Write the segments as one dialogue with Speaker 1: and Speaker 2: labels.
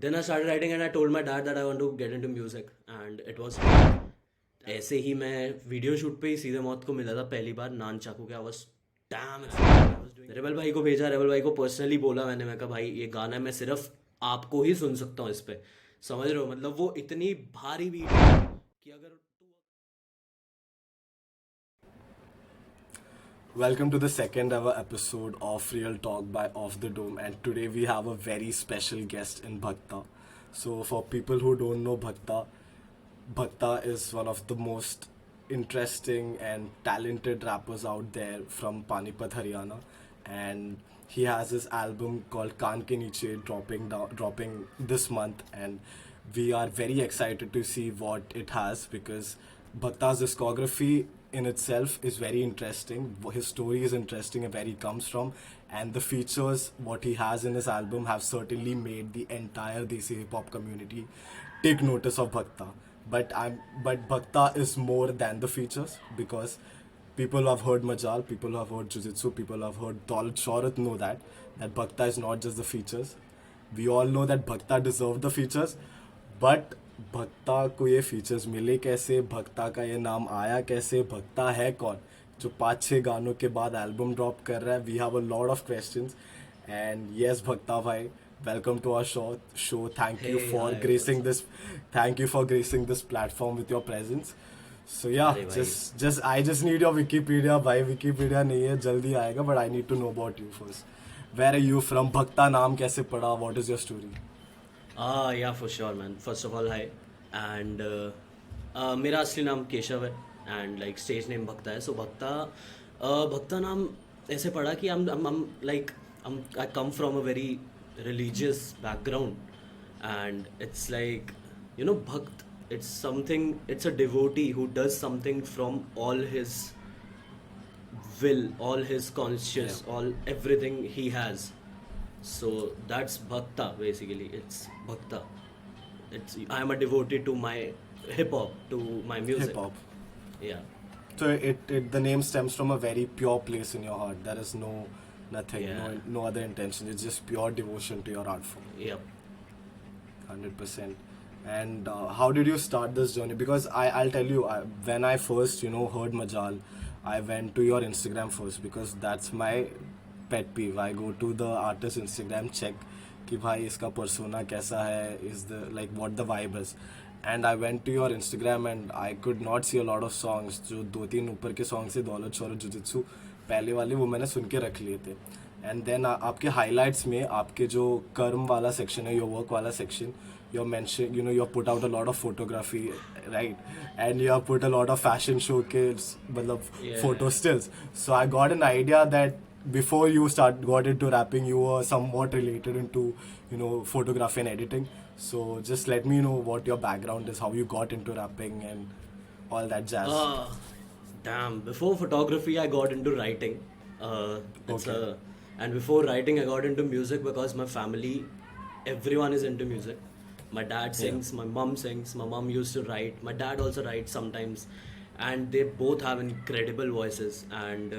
Speaker 1: Then I started writing and I told my dad that I want to get into music and it was ऐसे ही मैं video shoot पे ही सीधे मौत को मिला था पहली बार नान चाकू के। I was dam excited. Rebel भाई को भेजा, रेबल भाई को पर्सनली बोला मैंने, मैं कहा भाई ये गाना मैं सिर्फ आपको ही सुन सकता हूँ इस पे, समझ रहे हो? मतलब वो इतनी भारी बीट है कि अगर
Speaker 2: Welcome to the second ever episode of Real Talk by Off the Dome, and today we have a very special guest in Bhakta. So, for people who don't know Bhakta, Bhakta is one of the most interesting and talented rappers out there from Panipat, Haryana, and he has his album called Kaan Ke Niche dropping this month, and we are very excited to see what it has because Bhakta's discography in itself is very interesting. His story is interesting and where he comes from, and the features what he has in his album have certainly made the entire Desi hip hop community take notice of Bhakta. But Bhakta is more than the features because people who have heard Majal, people who have heard Jujitsu, people who have heard Daulat Shorat know that Bhakta is not just the features. We all know that Bhakta deserved the features, but भक्ता को ये features मिले कैसे, भक्ता का ये नाम आया कैसे, भक्ता है कौन जो 5-6 गानों के बाद एल्बम ड्रॉप कर रहा है? We have a lot of questions and yes Bhakta भाई, welcome to our show thank
Speaker 1: hey
Speaker 2: you for
Speaker 1: hi
Speaker 2: gracing
Speaker 1: WhatsApp.
Speaker 2: This thank you for gracing this platform with your presence. So yeah
Speaker 1: अरे भाई,
Speaker 2: just I just need your Wikipedia भाई. Wikipedia नहीं है, जल्दी आएगा, but I need to know about you first. Where are you from? Bhakta नाम कैसे पड़ा? What is your story?
Speaker 1: या for sure man. First of all hi and मेरा असली नाम केशव है एंड लाइक स्टेज नेम भक्ता है। सो भक्ता भक्ता नाम ऐसे पड़ा कि like I come from a very religious background and it's like you know भक्त, it's something, it's a devotee who does something from all his will, all his conscious,
Speaker 2: Yeah.
Speaker 1: all everything he has. So that's bhakta basically. It's bhakta. It's I am a devotee to my hip hop, to my
Speaker 2: Hip
Speaker 1: music.
Speaker 2: hop.
Speaker 1: Yeah.
Speaker 2: So the name stems from a very pure place in your heart. There is nothing,
Speaker 1: Yeah.
Speaker 2: no other intention. It's just pure devotion to your art form.
Speaker 1: Yep.
Speaker 2: 100%. And how did you start this journey? Because I'll tell you, when I first heard Majal, I went to your Instagram first because that's my pet peeve. I go to the artist Instagram, check कि भाई इसका persona कैसा है, is the like what the vibe is. And I went to your Instagram and I could not see a lot of songs. जो 2-3 ऊपर के songs थे, दौलत शौहरत जुजित्सु पहले वाले, वो मैंने सुन के रख लिए थे. एंड देन आपके हाईलाइट्स में आपके जो कर्म वाला सेक्शन है, योर वर्क वाला section, you're mentioning, you put out a lot of photography, right? And you have put a lot of fashion showcase, matlab,
Speaker 1: Yeah.
Speaker 2: photo stills. So I got an idea that before you got into rapping, you were somewhat related into, photography and editing. So just let me know what your background is, how you got into rapping and all that jazz.
Speaker 1: Damn. Before photography, I got into writing. It's
Speaker 2: Okay.
Speaker 1: And before writing, I got into music because my family, everyone is into music. My dad
Speaker 2: Yeah.
Speaker 1: sings, my mom sings, my mom used to write, my dad also writes sometimes, and they both have incredible voices. And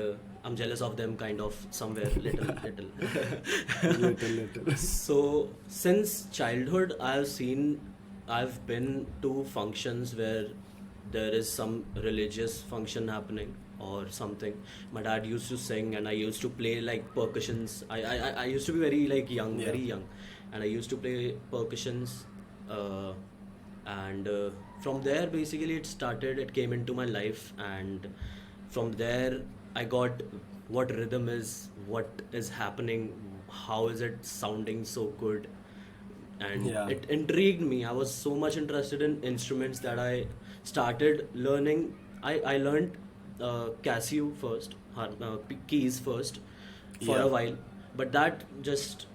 Speaker 1: I'm jealous of them, kind of, somewhere, little, little.
Speaker 2: Little.
Speaker 1: So since childhood, I've been to functions where there is some religious function happening or something. My dad used to sing and I used to play like percussions. I used to be very like young,
Speaker 2: Yeah.
Speaker 1: very young, and I used to play percussions. uh, and from there basically it started, it came into my life, and from there I got what rhythm is, what is happening, how is it sounding so good, and
Speaker 2: Yeah.
Speaker 1: it intrigued me. I was so much interested in instruments that I started learning. I learned Casio first, keys first, for a
Speaker 2: Yeah.
Speaker 1: while, but that just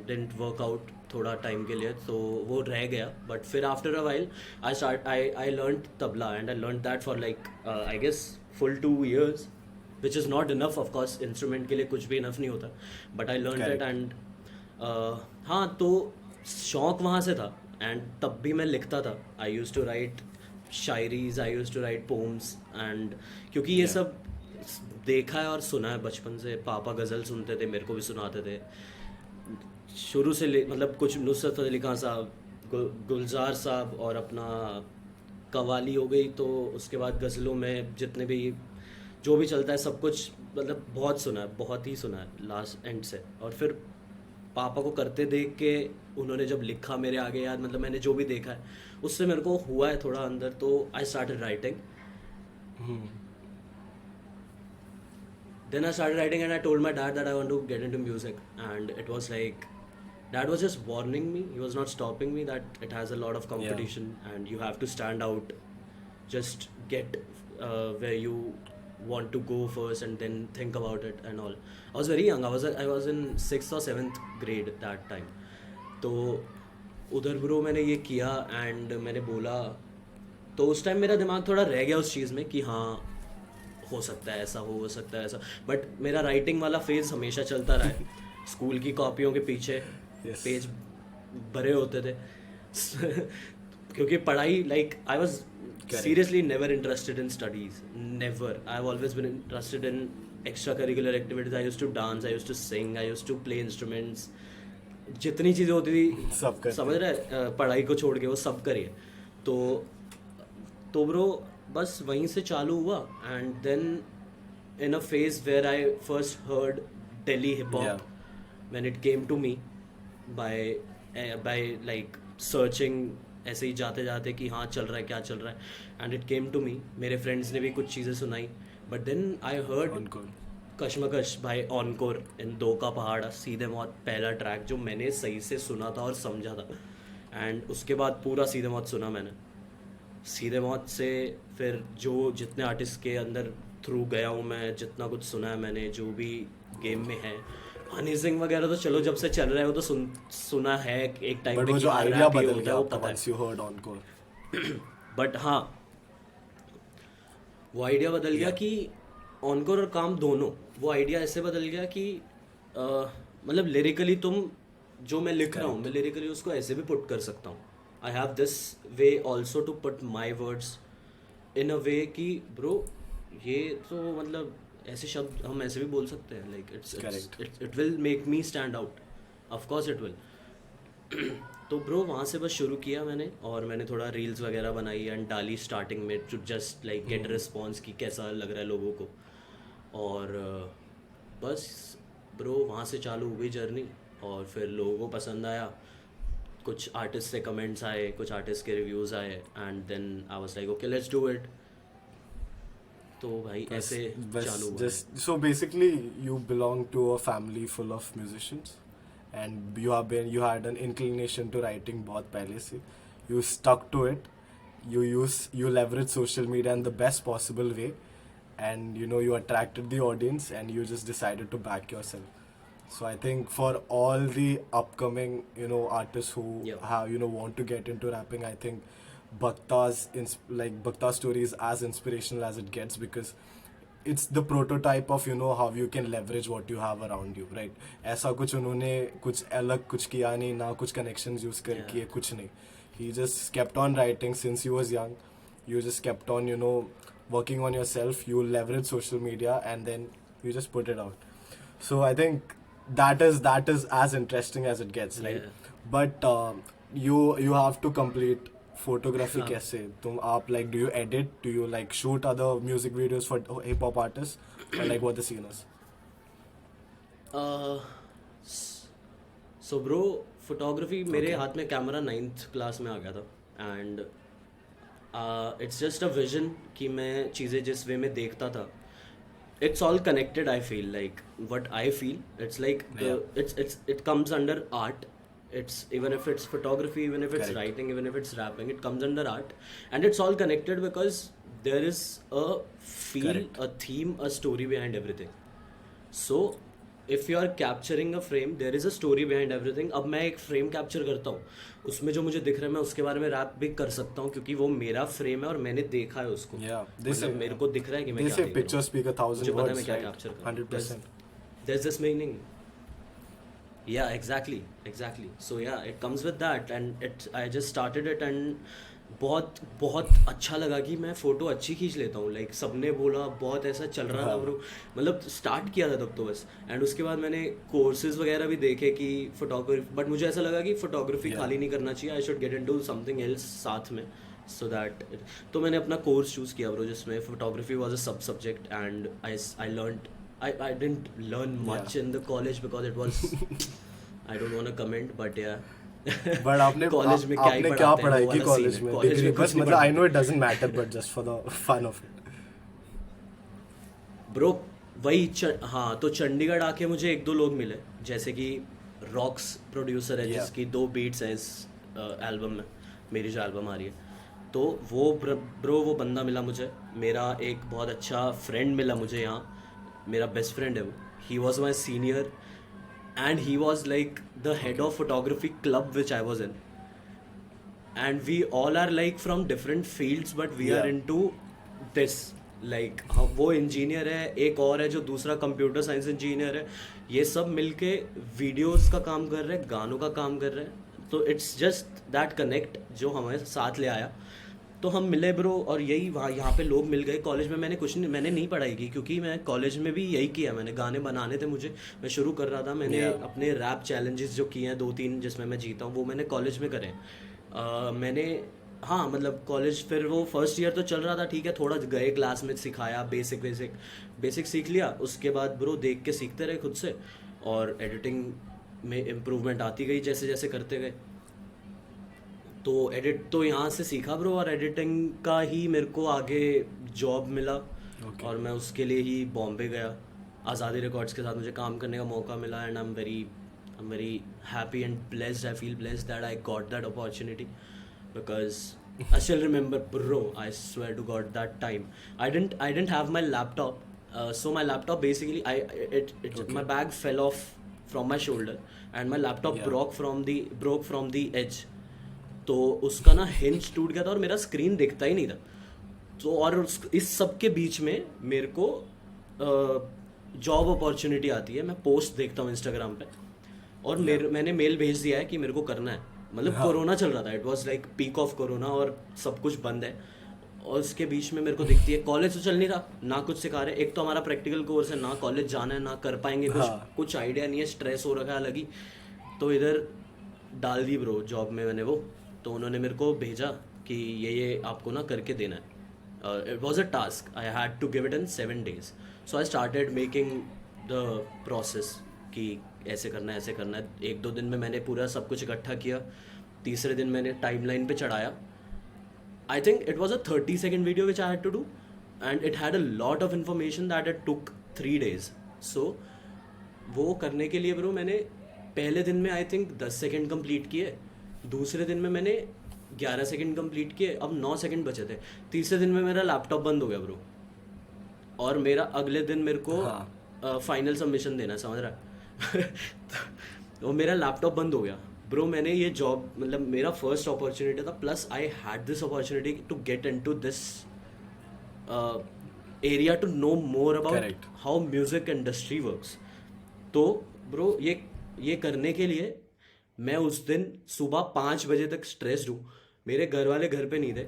Speaker 1: didn't work out थोड़ा time के लिए, तो वो रह गया. But फिर after a while I learn tabla and I learn that for like I guess full 2 years, which is not enough. Of course instrument के लिए कुछ भी इनफ नहीं होता, but I learn that.
Speaker 2: Correct.
Speaker 1: And हाँ, तो शौक वहाँ से था. एंड तब भी मैं लिखता था. I use to write shayaris, I use to write poems, and क्योंकि ये
Speaker 2: Yeah.
Speaker 1: सब देखा है और सुना है बचपन से. पापा गज़ल सुनते थे, मेरे को भी सुनाते थे. शुरू से मतलब कुछ नुसरत फतेह अली खान साहब, गुलजार साहब, और अपना कवाली हो गई, तो उसके बाद गज़लों में जितने भी जो भी चलता है सब कुछ, मतलब बहुत सुना है, बहुत ही सुना है लास्ट एंड से। और फिर पापा को करते देख के उन्होंने जब लिखा मेरे आगे, यार मतलब मैंने जो भी देखा है उससे मेरे को हुआ है थोड़ा अंदर, तो I started writing. Then I started writing and I told my dad that I want to get into music, and it was like dad was just warning me, he was not stopping me, that it has a lot of competition and you have to stand out, just get where you want to go first and then think about it and all. I was very young, I was in 6th or 7th grade that time. तो उधर bro मैंने ये किया and मैंने बोला, तो उस time मेरा दिमाग थोड़ा रह गया उस चीज़ में कि हाँ हो सकता है ऐसा, हो सकता है ऐसा, बट मेरा राइटिंग वाला फेज हमेशा चलता रहा है। स्कूल की कॉपियों के पीछे पेज भरे होते थे क्योंकि पढ़ाई, like I was seriously never interested in studies, never. I have always been interested in extracurricular activities. I used to dance, I used to sing, I used to play instruments, जितनी चीज़ें होती थी
Speaker 2: सब
Speaker 1: समझ रहे, पढ़ाई को छोड़ के वो सब करिए। तो ब्रो बस वहीं से चालू हुआ, and then in a phase where I first heard Delhi hip hop when it came to me by like searching, ऐसे ही जाते जाते कि हाँ चल रहा है, क्या चल रहा है, and it came to me. मेरे फ्रेंड्स ने भी कुछ चीज़ें सुनाई, बट देन आई हर्ड कशमकश भाई ऑनकोर इन दो का पहाड़ा, सीधे मौत पहला ट्रैक जो मैंने सही से सुना था और समझा था, एंड उसके बाद पूरा सीधे मौत सुना मैंने। सीधे मौत से फिर जो जितने आर्टिस्ट के अंदर थ्रू गया हूँ मैं, जितना कुछ सुना है मैंने, जो भी गेम में है, हनी सिंह वगैरह तो चलो जब से चल रहा है वो तो सुना है एक टाइम पे,
Speaker 2: जो आइडिया बदल गया
Speaker 1: वो पता है। बट हाँ वो आइडिया बदल गया कि ऑनकोर और काम दोनों, वो आइडिया ऐसे बदल गया कि मतलब लिरिकली तुम जो मैं लिख रहा हूँ, मैं लिरिकली उसको ऐसे भी पुट कर सकता हूँ। I have this way also to put my words in a way कि ब्रो ये तो मतलब ऐसे शब्द हम ऐसे भी बोल सकते हैं, like it will make me stand out, of course it will. तो ब्रो वहाँ से बस शुरू किया मैंने, और मैंने थोड़ा रील्स वगैरह बनाई एंड डाली स्टार्टिंग में, to just like get response कि कैसा लग रहा है लोगों को। और बस ब्रो वहाँ से चालू हो गई जर्नी, और फिर लोगों को पसंद आया, कुछ आर्टिस्ट से कमेंट्स आए, कुछ आर्टिस्ट के रिव्यूज़ आए, and then I was like okay let's do it. तो भाई ऐसे चालू हुआ।
Speaker 2: So basically you belong to a family full of musicians and you had an inclination to writing बहुत पहले से, you stuck to it, you leverage social media in the best possible way, and you attracted the audience and you just decided to back yourself. So I think for all the upcoming artists who have want to get into rapping, I think Bhakta's story is as inspirational as it gets, because it's the prototype of how you can leverage what you have around you, right? ऐसा कुछ उन्होंने कुछ अलग कुछ किया नहीं ना, कुछ connections use कर किए, कुछ नहीं. He just kept on writing since he was young. You just kept on working on yourself. You leverage social media and then you just put it out. So I think that is as interesting as it gets, right? But you have to complete photography. कैसे तुम आप do you edit, do you shoot other music videos for hip hop artists, or what the scene is?
Speaker 1: So bro, photography मेरे हाथ में camera 9th class में आ गया था, and it's just a vision कि मैं चीज़ें जिस वे में देखता था, it's all connected. I feel like what I feel, it's like it comes under art. It's even if it's photography, even if it's writing, even if it's rapping, it comes under art, and it's all connected because there is a feel, a theme, a story behind everything. So if you are capturing a frame, there is a story behind everything. अब मैं एक frame capture करता हूँ, उसमें जो मुझे दिख रहा है मैं उसके बारे में रैप भी कर सकता हूँ, क्योंकि वो मेरा फ्रेम है और मैंने देखा है उसको. मतलब मेरे को दिख रहा है कि मैं क्या
Speaker 2: pictures speak 1,000 words,
Speaker 1: मैं क्या capture कर
Speaker 2: 100%.
Speaker 1: There's this meaning. Yeah, exactly. So yeah, it comes with that, and I just started it, and बहुत बहुत अच्छा लगा कि मैं फ़ोटो अच्छी खींच लेता हूँ, लाइक सबने बोला बहुत ऐसा चल रहा था
Speaker 2: हाँ
Speaker 1: ब्रो, मतलब स्टार्ट किया था तब तो बस। एंड उसके बाद मैंने कोर्सेज वगैरह भी देखे कि फोटोग्राफी, बट मुझे ऐसा लगा कि फोटोग्राफी
Speaker 2: या
Speaker 1: खाली नहीं करना चाहिए, I should get into something else साथ में, सो दैट। तो मैंने अपना कोर्स चूज़ किया ब्रो, जिसमें photography was a sub subject, and I learn, I didn't learn
Speaker 2: yeah
Speaker 1: much in the college because it was, I don't want to comment, but yeah
Speaker 2: but
Speaker 1: college में क्या ही
Speaker 2: आपने क्या
Speaker 1: पढ़ाते हैं वो
Speaker 2: पढ़ाई की
Speaker 1: वाला सीन
Speaker 2: कॉलेज
Speaker 1: है,
Speaker 2: में?
Speaker 1: कॉलेज
Speaker 2: डिग्री
Speaker 1: में
Speaker 2: बस,
Speaker 1: कुछ नहीं
Speaker 2: मतलब आई नो
Speaker 1: पढ़ाते
Speaker 2: it doesn't matter but just for the fun of it.
Speaker 1: Bro. वही हाँ, तो चंडीगढ़ आके मुझे एक दो लोग मिले, जैसे कि रॉक्स प्रोड्यूसर है
Speaker 2: या
Speaker 1: जिसकी 2 बीट्स हैं इस एल्बम में, मेरी जो एल्बम आ रही है। तो वो ब्रो वो बंदा मिला मुझे, मेरा एक बहुत अच्छा फ्रेंड मिला मुझे यहाँ, मेरा बेस्ट फ्रेंड है वो, he was my senior, and he was like the head
Speaker 2: okay
Speaker 1: of photography club which I was in, and we all are like from different fields but we are
Speaker 2: या
Speaker 1: into this, like हम वो engineer है, एक और है जो दूसरा computer science engineer है, ये सब मिलके वीडियोस का काम कर रहे हैं, गानों का काम कर रहे हैं, तो इट्स जस्ट दैट कनेक्ट जो हमें साथ ले आया। तो हम मिले ब्रो, और यही वहाँ यहाँ पे लोग मिल गए। कॉलेज में मैंने कुछ नहीं, मैंने नहीं पढ़ाई की, क्योंकि मैं कॉलेज में भी यही किया, मैंने गाने बनाने थे मुझे, मैं शुरू कर रहा था, मैंने
Speaker 2: या
Speaker 1: अपने रैप चैलेंजेस जो किए हैं 2-3 जिसमें मैं जीता हूँ, वो मैंने कॉलेज में करे हैं। मैंने, हाँ मतलब कॉलेज, फिर वो फर्स्ट ईयर तो चल रहा था ठीक है, थोड़ा गए क्लास में, सिखाया बेसिक बेसिक बेसिक सीख लिया, उसके बाद ब्रो देख के सीखते रहे खुद से, और एडिटिंग में इम्प्रूवमेंट आती गई जैसे जैसे करते गए। तो एडिट तो यहाँ से सीखा ब्रो, और एडिटिंग का ही मेरे को आगे जॉब मिला,
Speaker 2: ओके
Speaker 1: और मैं उसके लिए ही बॉम्बे गया, आज़ादी रिकॉर्ड्स के साथ मुझे काम करने का मौका मिला, and I am very happy and blessed, I feel blessed that I got that opportunity, because I still remember, bro. I swear to God, that time I didn't have my laptop. So my laptop basically,
Speaker 2: okay
Speaker 1: my bag fell off from my shoulder, and my laptop
Speaker 2: या
Speaker 1: broke from the edge. तो उसका ना hinge टूट गया था, और मेरा screen दिखता ही नहीं था। तो और इस सब के बीच में मेरे को जॉब अपॉर्चुनिटी आती है, मैं पोस्ट देखता हूँ इंस्टाग्राम पे, और
Speaker 2: या
Speaker 1: मैंने मेल भेज दिया है कि मेरे को करना है, मतलब
Speaker 2: हाँ
Speaker 1: कोरोना चल रहा था, it was like peak of corona, और सब कुछ बंद है, और उसके बीच में मेरे को दिखती है, कॉलेज तो चल नहीं रहा, ना कुछ सिखा रहे, एक तो हमारा प्रैक्टिकल कोर्स है, ना कॉलेज जाना है, ना कर पाएंगे कुछ,
Speaker 2: हाँ
Speaker 1: कुछ आइडिया नहीं है, स्ट्रेस हो रखा है अलग ही। तो इधर डाल दी ब्रो जॉब में मैंने वो, तो उन्होंने मेरे को भेजा कि ये आपको ना करके देना है, it was a task, I had to give it in 7 days। So I started making the process कि ऐसे करना है, ऐसे करना है। 1-2 दिन में मैंने पूरा सब कुछ इकट्ठा किया, तीसरे दिन मैंने टाइमलाइन पे चढ़ाया। I think it was a 30-second video which I had to do, and it had a lot of information that it took 3 days। So वो करने के लिए ब्रो मैंने पहले दिन में आई थिंक 10 सेकेंड कंप्लीट किए, दूसरे दिन में मैंने 11 सेकेंड कंप्लीट किए, अब 9 सेकेंड बचे थे, तीसरे दिन में मेरा लैपटॉप बंद हो गया ब्रो, और मेरा अगले दिन मेरे
Speaker 2: हाँ
Speaker 1: को फाइनल सबमिशन देना, समझ रहा है? तो मेरा लैपटॉप बंद हो गया ब्रो। मैंने ये जॉब, मतलब मेरा फर्स्ट अपॉर्चुनिटी था, plus I had this opportunity to get into this area, to know more about
Speaker 2: correct
Speaker 1: how music industry works. तो ब्रो ये करने के लिए मैं उस दिन सुबह 5 बजे तक स्ट्रेस्ड हूँ, मेरे घर वाले घर पे नहीं थे,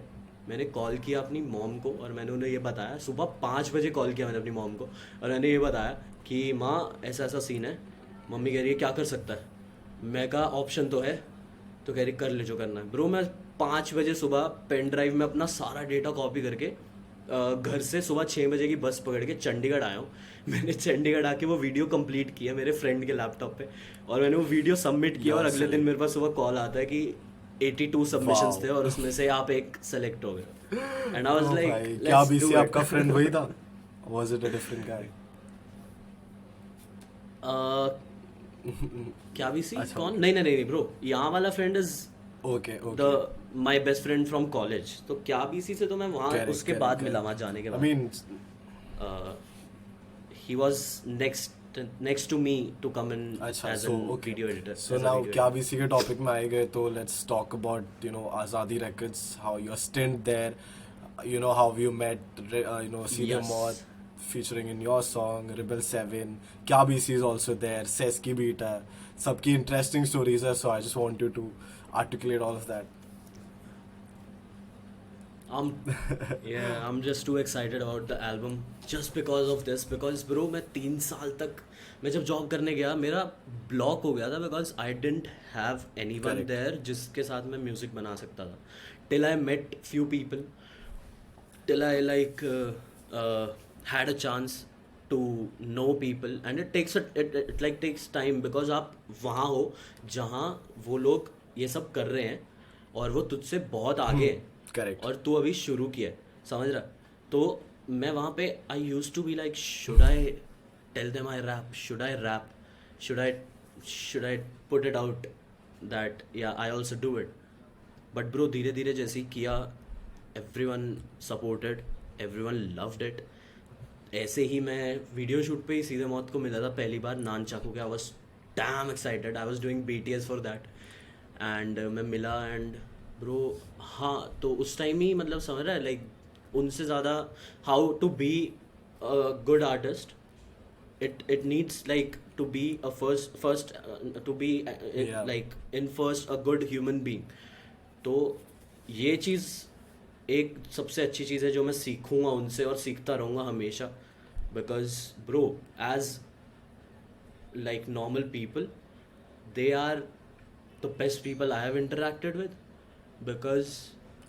Speaker 1: मैंने कॉल किया अपनी मॉम को, और मैंने उन्हें ये बताया, सुबह 5 बजे कॉल किया मैंने अपनी मॉम को, और मैंने ये बताया कि माँ ऐसा ऐसा सीन है। मम्मी कह रही है क्या कर सकता है, मैं कहा ऑप्शन तो है, तो कह रही कर ले जो करना है। ब्रो मैं 5 बजे सुबह पेन ड्राइव में अपना सारा डेटा कॉपी करके घर से सुबह 6 बजे की बस पकड़ के चंडीगढ़ आया हूँ। मैंने चंडीगढ़ आके वो वीडियो कंप्लीट किया मेरे फ्रेंड के लैपटॉप पे, और मैंने वो वीडियो सबमिट किया, और अगले दिन मेरे पास सुबह कॉल आता है कि 82 सबमिशंस थे, और उसमें से आप एक सेलेक्ट हो गए। And I was
Speaker 2: oh
Speaker 1: like
Speaker 2: भाई, क्या
Speaker 1: लेट्स डू
Speaker 2: बीसी
Speaker 1: इट।
Speaker 2: आपका फ्रेंड वही था? Was it a different guy?
Speaker 1: क्या भी सी
Speaker 2: अच्छा
Speaker 1: कौन?
Speaker 2: ओके
Speaker 1: नहीं नहीं नहीं ब्रो, यहाँ वाला friend is
Speaker 2: okay okay
Speaker 1: the my best friend from college. तो क्या बीसी से तो मैं वहाँ
Speaker 2: करेक्ट
Speaker 1: उसके
Speaker 2: करेक्ट
Speaker 1: बाद मिला,
Speaker 2: करेक्ट
Speaker 1: वहाँ जाने के
Speaker 2: आई
Speaker 1: बाद।
Speaker 2: Mean
Speaker 1: He was next to me to come in
Speaker 2: अच्छा
Speaker 1: as
Speaker 2: so
Speaker 1: an
Speaker 2: okay
Speaker 1: video editor,
Speaker 2: so
Speaker 1: as a
Speaker 2: now
Speaker 1: video
Speaker 2: क्या
Speaker 1: editor.
Speaker 2: बीसी के टॉपिक में आए गए तो लेट्स टॉक अबाउट आज़ादी records, how your stint there, how you met Senior
Speaker 1: Yes.
Speaker 2: Moth featuring in your song Rebel 7, क्या BC is also there, Sez की beat है, सबकी interesting stories है, so I just want you to articulate all of that.
Speaker 1: I'm I'm just too excited about the album just because of this because bro मैं 3 साल तक मैं जब job करने गया मेरा ब्लॉक हो गया था because I didn't have anyone
Speaker 2: Correct.
Speaker 1: There जिसके साथ मैं म्यूजिक बना सकता था till I met few people till I had a chance to know people and it like takes time because आप वहाँ हो जहाँ वो लोग ये सब कर रहे हैं और वो तुझसे बहुत आगे हैं
Speaker 2: Correct.
Speaker 1: और तू अभी शुरू किया है समझ रहा तो मैं वहाँ पे I use to be like should I tell them I rap should I put it out that yeah I also do it but bro धीरे धीरे जैसे ही किया everyone supported everyone loved it ऐसे ही मैं वीडियो शूट पे ही सीधे मौत को मिला था पहली बार नान चाकू के I was dam excited I was doing BTS for that and मैं मिला एंड ब्रो हाँ तो उस टाइम ही मतलब समझ रहा है लाइक उनसे ज़्यादा how to be a good artist it needs like to be a first to be
Speaker 2: Yeah.
Speaker 1: like in first a good human being तो ये चीज़ एक सबसे अच्छी चीज़ है जो मैं सीखूंगा उनसे और सीखता रहूँगा हमेशा because bro as like normal people they are the best people I have interacted with because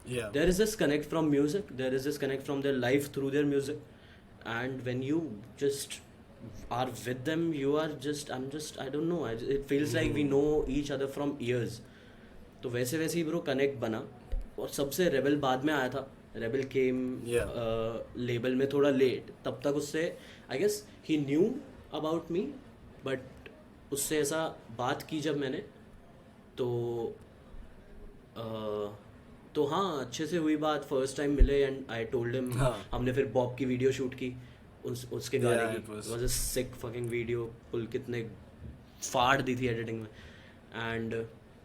Speaker 2: Yeah.
Speaker 1: there is this connect from music there is this connect from their life through their music and when you just are with them you are just I don't know it feels like we know each other from years तो वैसे वैसे ही bro connect बना और सबसे rebel बाद में आया था रेबल केम
Speaker 2: Yeah.
Speaker 1: लेबल में थोड़ा लेट तब तक उससे I guess he knew about me but उससे ऐसा बात की जब मैंने तो तो हाँ अच्छे से हुई बात फर्स्ट टाइम मिले एंड आई टोल्ड हिम
Speaker 2: हाँ.
Speaker 1: हमने फिर बॉब की वीडियो शूट की उसके गाने
Speaker 2: Yeah,
Speaker 1: की
Speaker 2: it was-
Speaker 1: was a sick fucking video Pulkit ने फाड़ दी थी एडिटिंग में एंड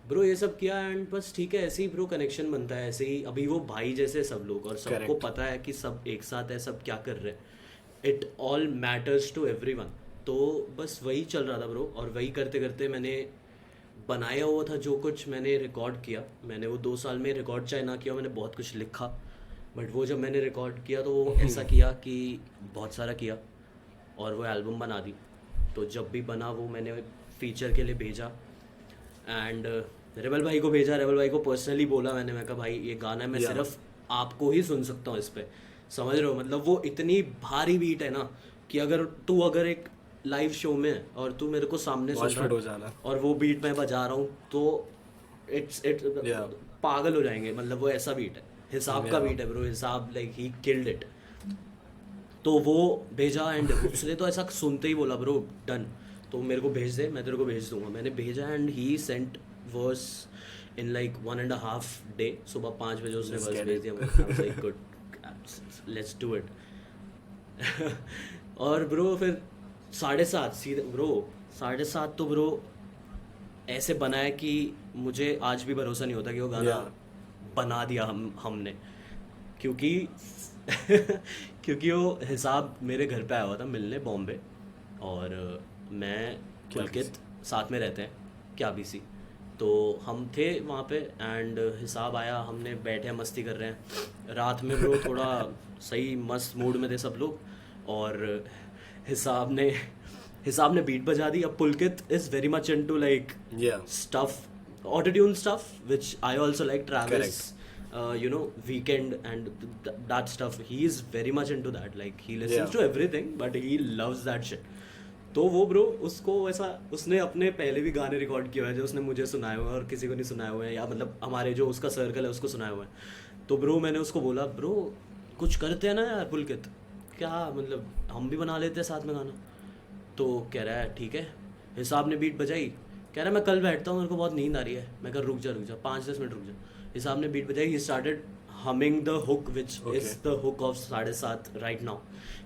Speaker 1: ब्रो ये सब किया एंड बस ठीक है ऐसे ही ब्रो कनेक्शन बनता है ऐसे ही अभी वो भाई जैसे सब लोग और सबको
Speaker 2: Correct.
Speaker 1: पता है कि सब एक साथ है सब क्या कर रहे हैं it all matters to everyone तो बस वही चल रहा था ब्रो और वही करते करते मैंने बनाया हुआ था जो कुछ मैंने रिकॉर्ड किया मैंने वो 2 साल में रिकॉर्ड चाहे ना किया मैंने बहुत कुछ लिखा बट वो जब मैंने रिकॉर्ड किया तो वो ऐसा किया कि बहुत सारा किया और वो एल्बम बना दी तो जब भी बना वो मैंने फीचर के लिए भेजा एंड रेबल भाई को भेजा रेबल भाई को पर्सनली बोला मैं कहा भाई ये गाना है मैं
Speaker 2: Yeah.
Speaker 1: सिर्फ आपको ही सुन सकता हूँ इस पे समझ रहे हो मतलब वो इतनी भारी बीट है ना कि अगर एक लाइव शो में है और तू मेरे को सामने सुन
Speaker 2: Watchful
Speaker 1: रहा
Speaker 2: हो
Speaker 1: है
Speaker 2: जाना
Speaker 1: और वो बीट मैं बजा रहा हूँ तो इट्स
Speaker 2: Yeah.
Speaker 1: पागल हो जाएंगे मतलब वो ऐसा बीट है हिसाब का
Speaker 2: Yeah.
Speaker 1: बीट है ब्रो हिसाब लाइक ही किल्ड इट तो वो भेजा एंड उसने तो ऐसा सुनते ही बोला ब्रो डन तो मेरे को भेज दे मैं तेरे को भेज दूंगा मैंने भेजा and he sent verse in like 1.5 day सुबह 5 बजे उसने
Speaker 2: Let's
Speaker 1: वर्स
Speaker 2: get
Speaker 1: भेज
Speaker 2: it.
Speaker 1: दिया like good let's do it और ब्रो फिर 7:30 सीधे ब्रो 7:30 तो ब्रो ऐसे बनाया कि मुझे आज भी भरोसा नहीं होता कि वो गाना
Speaker 2: Yeah.
Speaker 1: बना दिया हमने क्योंकि क्योंकि वो हिसाब मेरे घर पे आया हुआ था मिलने बॉम्बे और मैं पुलकित साथ में रहते हैं क्या BC तो हम थे वहाँ पे एंड हिसाब आया हमने बैठे मस्ती कर रहे हैं रात में ब्रो थोड़ा सही मस्त मूड में थे सब लोग और हिसाब ने बीट बजा दी अब Pulkit is very much into like
Speaker 2: Yeah.
Speaker 1: stuff autotune stuff which I also like Travis Weekend and that stuff he is very much into that like he listens
Speaker 2: Yeah.
Speaker 1: to everything but he loves that shit तो वो bro उसको वैसा उसने अपने पहले भी गाने record किए हुए हैं जो उसने मुझे सुनाए हुए हैं और किसी को नहीं सुनाए हुए हैं या मतलब हमारे जो उसका सर्कल है उसको सुनाए हुए हैं तो ब्रो मैंने उसको बोला ब्रो कुछ करते हैं ना यार पुलकित क्या मतलब हम भी बना लेते हैं साथ में गाना तो कह रहा है ठीक है हिसाब ने बीट बजाई कह रहा है मैं कल बैठता हूँ मेरे को बहुत नींद आ रही है मैं कह रुक जा 5-10 मिनट रुक जा हिसाब ने बीट बजाई he started humming the hook which is
Speaker 2: Okay.
Speaker 1: the hook of 7:30 right now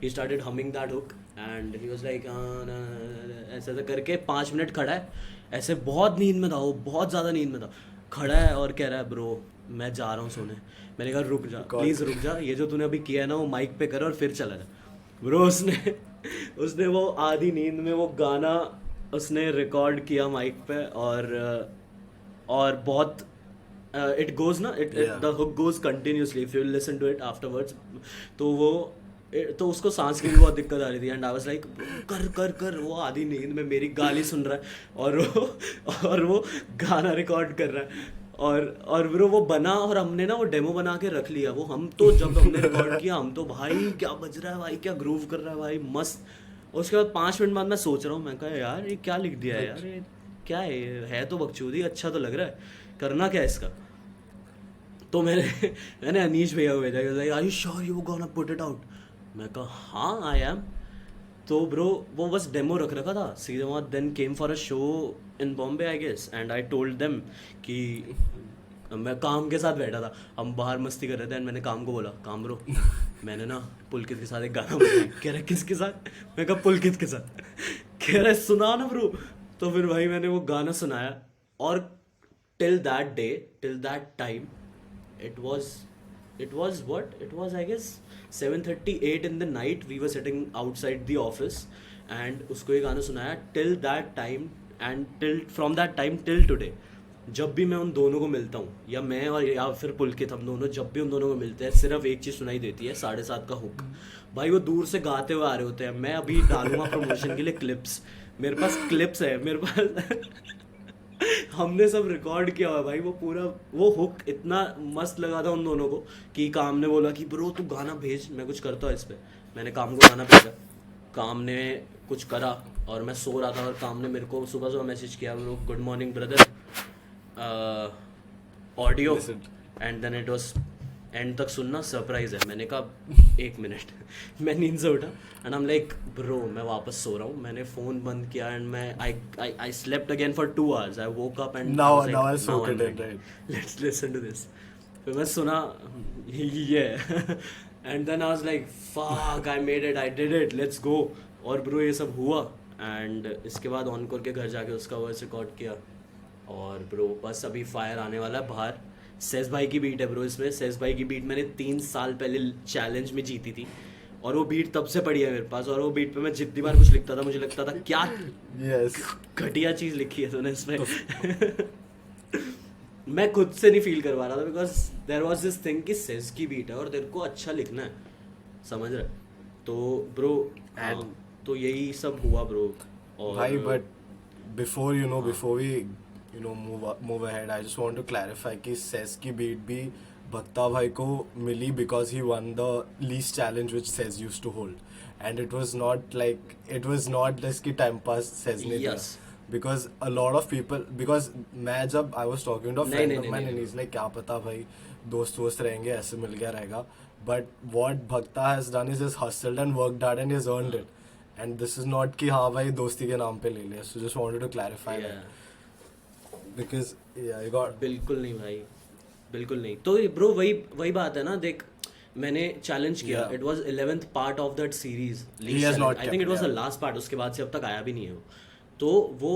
Speaker 1: he started humming that hook and he was like ऐसा ऐसा करके 5 मिनट खड़ा है ऐसे बहुत नींद में था वो बहुत ज़्यादा नींद में था खड़ा है और कह रहा है ब्रो मैं जा रहा हूँ सोने मैंने कहा रुक जा प्लीज़ रुक जा ये जो तूने अभी किया है ना वो माइक पे कर और फिर चला जा ब्रो उसने वो आधी नींद में वो गाना उसने रिकॉर्ड किया माइक पे और बहुत इट गोज ना it
Speaker 2: Yeah.
Speaker 1: The hook goes continuously if you listen to it afterwards. तो वो तो उसको सांस की भी बहुत दिक्कत आ रही थी एंड आई वाज लाइक कर कर कर. वो आधी नींद में मेरी गाली सुन रहा है और वो गाना रिकॉर्ड कर रहा है. और ब्रो वो बना और हमने ना वो डेमो बना के रख लिया. वो हम तो जब हमने रिकॉर्ड किया हम तो भाई क्या बज रहा है भाई, क्या ग्रूव कर रहा है भाई, मस्त. उसके बाद 5 मिनट बाद मैं सोच रहा हूँ, मैं कहा यार ये क्या लिख दिया है यार, ये क्या है, ये है तो बकचोदी, अच्छा तो लग रहा है, करना क्या है इसका. तो मैंने अनीश भैया को भेजा, are you sure you gonna put it out. मैं कहा हाँ आई एम. तो ब्रो वो बस डेमो रख रखा था सीधे वहाँ. Then came for a show in Bombay I guess and I told them कि मैं काम के साथ बैठा था, हम बाहर मस्ती कर रहे थे एंड मैंने काम को बोला, काम ब्रो मैंने ना पुलकित के साथ एक गाना बनाया. कह रहा किसके साथ. मैं कहा पुलकित के साथ. कह रहा सुना ना ब्रो. तो फिर भाई मैंने वो गाना सुनाया और till that day, till that time it was what it was I guess 7:38 in the night. We were sitting outside the office and उसको ये गाना सुनाया till that time and till from that time till today. जब भी मैं उन दोनों को मिलता हूँ या मैं और या फिर पुलकित, हम दोनों जब भी उन दोनों को मिलते हैं सिर्फ एक चीज़ सुनाई देती है, 7:30 का हुक. भाई वो दूर से गाते हुए आ रहे होते हैं. मैं अभी डालूंगा प्रमोशन के लिए क्लिप्स, मेरे पास क्लिप्स है मेरे पास. हमने सब रिकॉर्ड किया हुआ है भाई. वो पूरा वो हुक इतना मस्त लगा था उन दोनों को कि काम ने बोला कि ब्रो तू गाना भेज, मैं कुछ करता हूँ इस पे. मैंने काम को गाना भेजा, काम ने कुछ करा और मैं सो रहा था और काम ने मेरे को सुबह सुबह मैसेज किया, bro good morning brother, audio. And then it was end तक सुनना, सरप्राइज है. मैंने कहा 1 मिनट. मैं नींद से उठा and I am like bro मैं वापस सो रहा हूँ. मैंने फ़ोन बंद किया एंड मैं I slept again for 2 hours. I woke up and
Speaker 2: Now I'll soak it in, right?
Speaker 1: Let's listen to this. फिर मैं सुना ये and then I was like fuck I made it, I did it, let's go. और bro ये सब हुआ and इसके बाद ऑनकोर के घर जाके उसका वॉइस रिकॉर्ड किया. और ब्रो बस अभी फायर आने वाला है बाहर. सेज भाई की बीट है ब्रो इसमें. सेज भाई की बीट मैंने 3 साल पहले चैलेंज में जीती थी और वो बीट तब से पड़ी है मेरे पास. और वो बीट पे मैं जितनी बार कुछ लिखता था मुझे लगता था क्या
Speaker 2: Yes.
Speaker 1: घटिया चीज़ लिखी है तूने इसमें. मैं खुद से नहीं फील करवा रहा था because there was this thing कि सेज की बीट है और तेरे को अच्छा लिखना है, समझ रहे. तो ब्रो तो यही सब हुआ ब्रो. और
Speaker 2: भाई but before we move ahead, I just want to clarify कि सेस की बीट भी भक्ता भाई को मिली because he won the least challenge which Sez used to hold, and it was not just कि time pass Sez ने दिया.
Speaker 1: Yes.
Speaker 2: Because a lot of people, because मैं जब I was talking to a friend of mine and he's like क्या पता भाई दोस्त रहेंगे ऐसे मिल गया रहेगा, but what Bhakta has done is he's hustled and worked hard and he's earned it, and this is not कि हाँ भाई दोस्ती के नाम पे ले लिया. So just wanted to clarify that. Because you got
Speaker 1: बिल्कुल नहीं भाई, बिल्कुल नहीं. तो ब्रो वही बात है ना. देख मैंने चैलेंज किया, it was 11th part of that series. I think it was the last part. उसके बाद से अब तक आया भी नहीं है वो. तो वो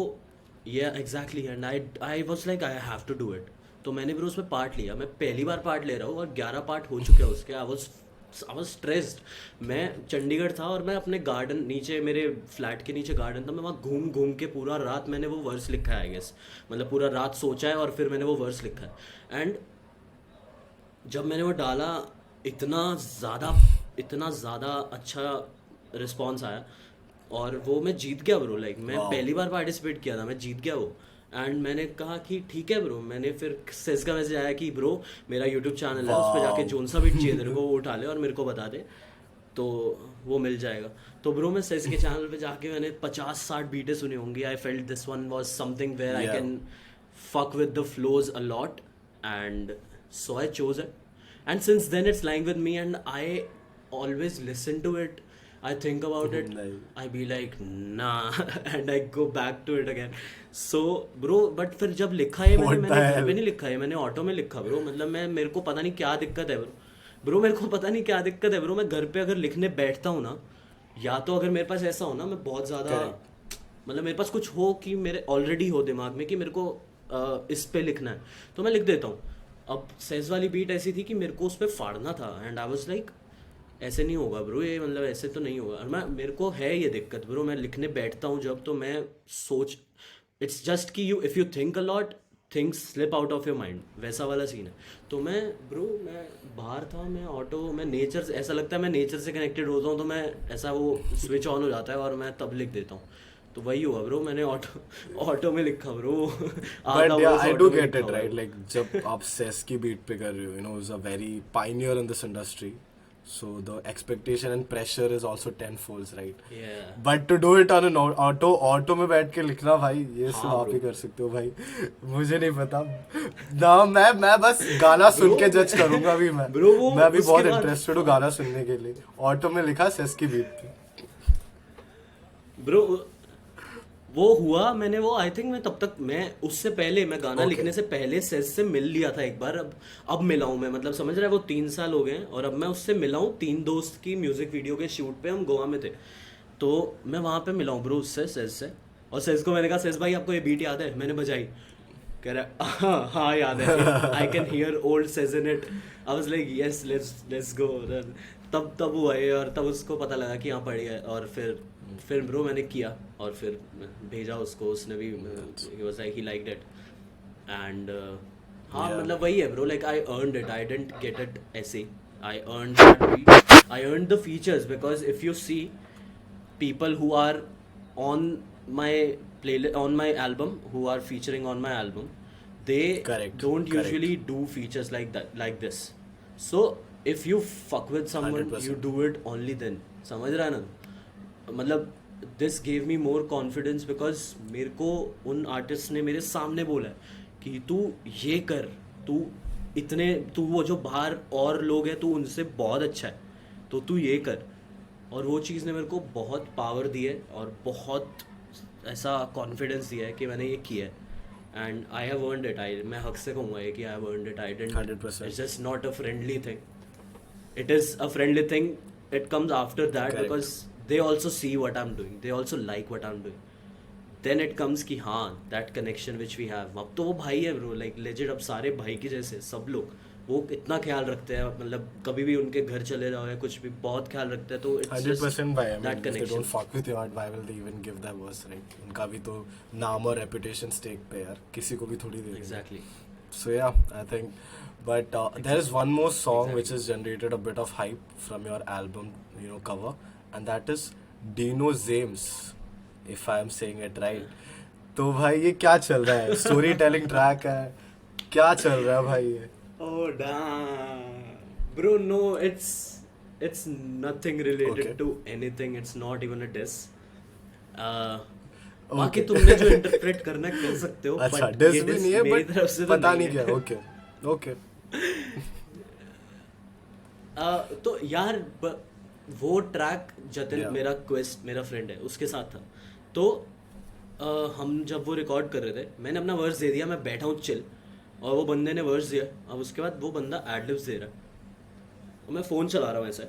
Speaker 1: yeah exactly and I was like I have to do it. तो मैंने ब्रो उसमें पार्ट लिया. मैं पहली बार पार्ट ले रहा हूँ और 11 पार्ट हो चुके हैं उसके. I was stressed. मैं चंडीगढ़ था और मैं अपने गार्डन नीचे, मेरे फ्लैट के नीचे गार्डन था, मैं वहाँ घूम घूम के पूरा रात मैंने वो वर्स लिखा है आई गेस. मतलब पूरा रात सोचा है और फिर मैंने वो वर्स लिखा है. एंड जब मैंने वो डाला इतना ज़्यादा अच्छा रिस्पॉन्स आया और वो मैं जीत गया ब्रो. लाइक मैं पहली बार पार्टिसिपेट किया था, मैं जीत गया वो. एंड मैंने कहा कि ठीक है ब्रो. मैंने फिर सेज का मैसेज आया कि ब्रो मेरा यूट्यूब चैनल है, उस पर जाके जोन सा बीट चाहिए तेरे को वो उठा ले और मेरे को बता दे तो वो मिल जाएगा. तो ब्रो मैं सेज के चैनल पे जाके मैंने 50-60 बीटें सुनी होंगी. I felt this one was something where I can fuck with the flows a lot, and so I chose it, and since then it's lying with me and I always listen to it. I think about it, I be like nah and I go back to it again. So bro but फिर जब लिखा है मैंने घर पे नहीं लिखा है, मैंने ऑटो में लिखा ब्रो. मतलब मेरे को पता नहीं क्या दिक्कत है ब्रो. मेरे को पता नहीं क्या दिक्कत है ब्रो. मैं घर पे अगर लिखने बैठता हूँ ना, या तो अगर मेरे पास ऐसा हो ना, मैं बहुत ज़्यादा मतलब मेरे पास कुछ हो कि मेरे ऑलरेडी हो दिमाग में कि मेरे को इस पे लिखना है तो मैं लिख देता हूँ. अब सेज वाली बीट ऐसी थी कि मेरे को उस पर फाड़ना था एंड आई वाज लाइक ऐसे नहीं होगा ब्रो ये, मतलब ऐसे तो नहीं होगा. और मेरे को है ये दिक्कत ब्रो. मैं लिखने बैठता हूँ जब, तो मैं सोच इट्स जस्ट कि if you think a lot things slip out of your mind, वैसा वाला सीन है। तो मैं बाहर था, मैं ऑटो में नेचर से, ऐसा लगता है मैं नेचर से कनेक्टेड होता हूँ, तो मैं ऐसा वो स्विच ऑन हो जाता है और मैं तब लिख देता हूँ। तो वही हुआ ब्रो, मैंने ऑटो में लिखा ब्रो। आधा
Speaker 2: But yeah,
Speaker 1: verse
Speaker 2: I
Speaker 1: auto
Speaker 2: do
Speaker 1: में
Speaker 2: get
Speaker 1: लिखा
Speaker 2: it,
Speaker 1: हुआ है
Speaker 2: right?
Speaker 1: वो।
Speaker 2: Like जब आप सेस की बीट पे कर रहे हो, is a very pioneer in this industry. So the expectation and pressure is also tenfolds, right?
Speaker 1: Yeah.
Speaker 2: But to do it on an auto में बैठ के लिखना भाई, ये सिर्फ
Speaker 1: हाँ
Speaker 2: आप ही
Speaker 1: bro.
Speaker 2: कर सकते हो भाई। मुझे नहीं पता ना, मैं बस गाना सुन
Speaker 1: Bro,
Speaker 2: के जज करूंगा अभी मैं।
Speaker 1: Bro, वो
Speaker 2: मैं भी
Speaker 1: उसके
Speaker 2: बहुत
Speaker 1: बाद
Speaker 2: इंटरेस्टेड हूँ गाना सुनने के लिए। ऑटो में लिखा सेस की बीट पे।
Speaker 1: ब्रो वो हुआ, मैंने वो आई थिंक मैं तब तक, मैं उससे पहले, मैं गाना
Speaker 2: Okay.
Speaker 1: लिखने से पहले सेस से मिल लिया था एक बार। अब मिला हूँ मैं, मतलब समझ रहा है, वो 3 साल हो गए हैं और अब मैं उससे मिला हूँ। 3 दोस्त की म्यूजिक वीडियो के शूट पे हम गोवा में थे, तो मैं वहाँ पे मिला हूँ ब्रो उससे, सेस से। और सेस को मैंने कहा, सेस भाई आपको ये बीट याद है? मैंने बजाई, कह रहा हाँ हाँ याद है, I can hear old says in it. I was like yes, let's go. तब हुआ ये, और तब उसको पता लगा कि हाँ पढ़ी है। और फिर ब्रो मैंने किया और फिर भेजा उसको, उसने भी, he was like he liked it. And हाँ
Speaker 2: Yeah.
Speaker 1: मतलब वही है bro, like I earned it, I didn't get it ऐसे। I earned that beat, I earned the features, because if you see people who are on my on my album, who are featuring on my album, they
Speaker 2: Correct,
Speaker 1: don't
Speaker 2: correct.
Speaker 1: usually do features like that, like this. So if you fuck with someone,
Speaker 2: 100%.
Speaker 1: you do it only then. समझ रहा है ना? मतलब this gave me more confidence because मेरे को उन artist ने मेरे सामने बोला है कि तू ये कर, तू वो जो बाहर और लोग हैं, तू उनसे बहुत अच्छा है, तो तू ये कर। और वो चीज़ ने मेरे को बहुत पावर दी है और बहुत ऐसा कॉन्फिडेंस दिया है कि मैंने ये किया है। And I have earned it. मैं हक से कहूँगा ये कि I have earned it. I didn't,
Speaker 2: 100%.
Speaker 1: It's just not a friendly thing, it is a friendly thing. It comes after that.
Speaker 2: Correct.
Speaker 1: Because they also see what I'm doing, they also like what I'm doing. Then it comes कि हाँ, that connection which we have, अब तो वो भाई है bro, like legit, अब सारे भाई के जैसे सब लोग, वो इतना ख्याल रखते हैं, मतलब कभी भी उनके घर चले जाओ या कुछ भी, बहुत ख्याल रखते हैं। तो it's
Speaker 2: 100% भाई, I mean,
Speaker 1: that
Speaker 2: if they
Speaker 1: connection.
Speaker 2: don't fuck with your art, why will they even give that verse, right? उनका भी तो नाम और reputation stake पे यार, किसी को भी थोड़ी दे देंगे।
Speaker 1: Exactly.
Speaker 2: So yeah, I think, but there is one more song which
Speaker 1: Exactly.
Speaker 2: has generated a bit of hype from your album, cover, and that is Dino James, if I am saying it right. तो भाई ये क्या चल रहा है? Story telling track है, क्या चल रहा है भाई ये?
Speaker 1: Oh damn, bro, no, it's nothing related
Speaker 2: Okay.
Speaker 1: to anything. It's not even a diss.
Speaker 2: Okay.
Speaker 1: बाकी तुमने जो इंटरप्रेट करना है कर सकते हो,
Speaker 2: अच्छा,
Speaker 1: but
Speaker 2: डिस
Speaker 1: ये
Speaker 2: भी
Speaker 1: diss
Speaker 2: नहीं है,
Speaker 1: मेरी
Speaker 2: but
Speaker 1: तरफ से तो
Speaker 2: पता नहीं
Speaker 1: है।
Speaker 2: क्या। Okay okay.
Speaker 1: तो यार वो ट्रैक जतिन,
Speaker 2: Yeah.
Speaker 1: मेरा क्वेस्ट, मेरा फ्रेंड है, उसके साथ था। तो हम जब वो रिकॉर्ड कर रहे थे, मैंने अपना वर्स दे दिया, मैं बैठा हूँ चिल, और वो बंदे ने वर्स दिया। अब उसके बाद वो बंदा एडलिप्स दे रहा है और मैं फ़ोन चला रहा हूँ ऐसे,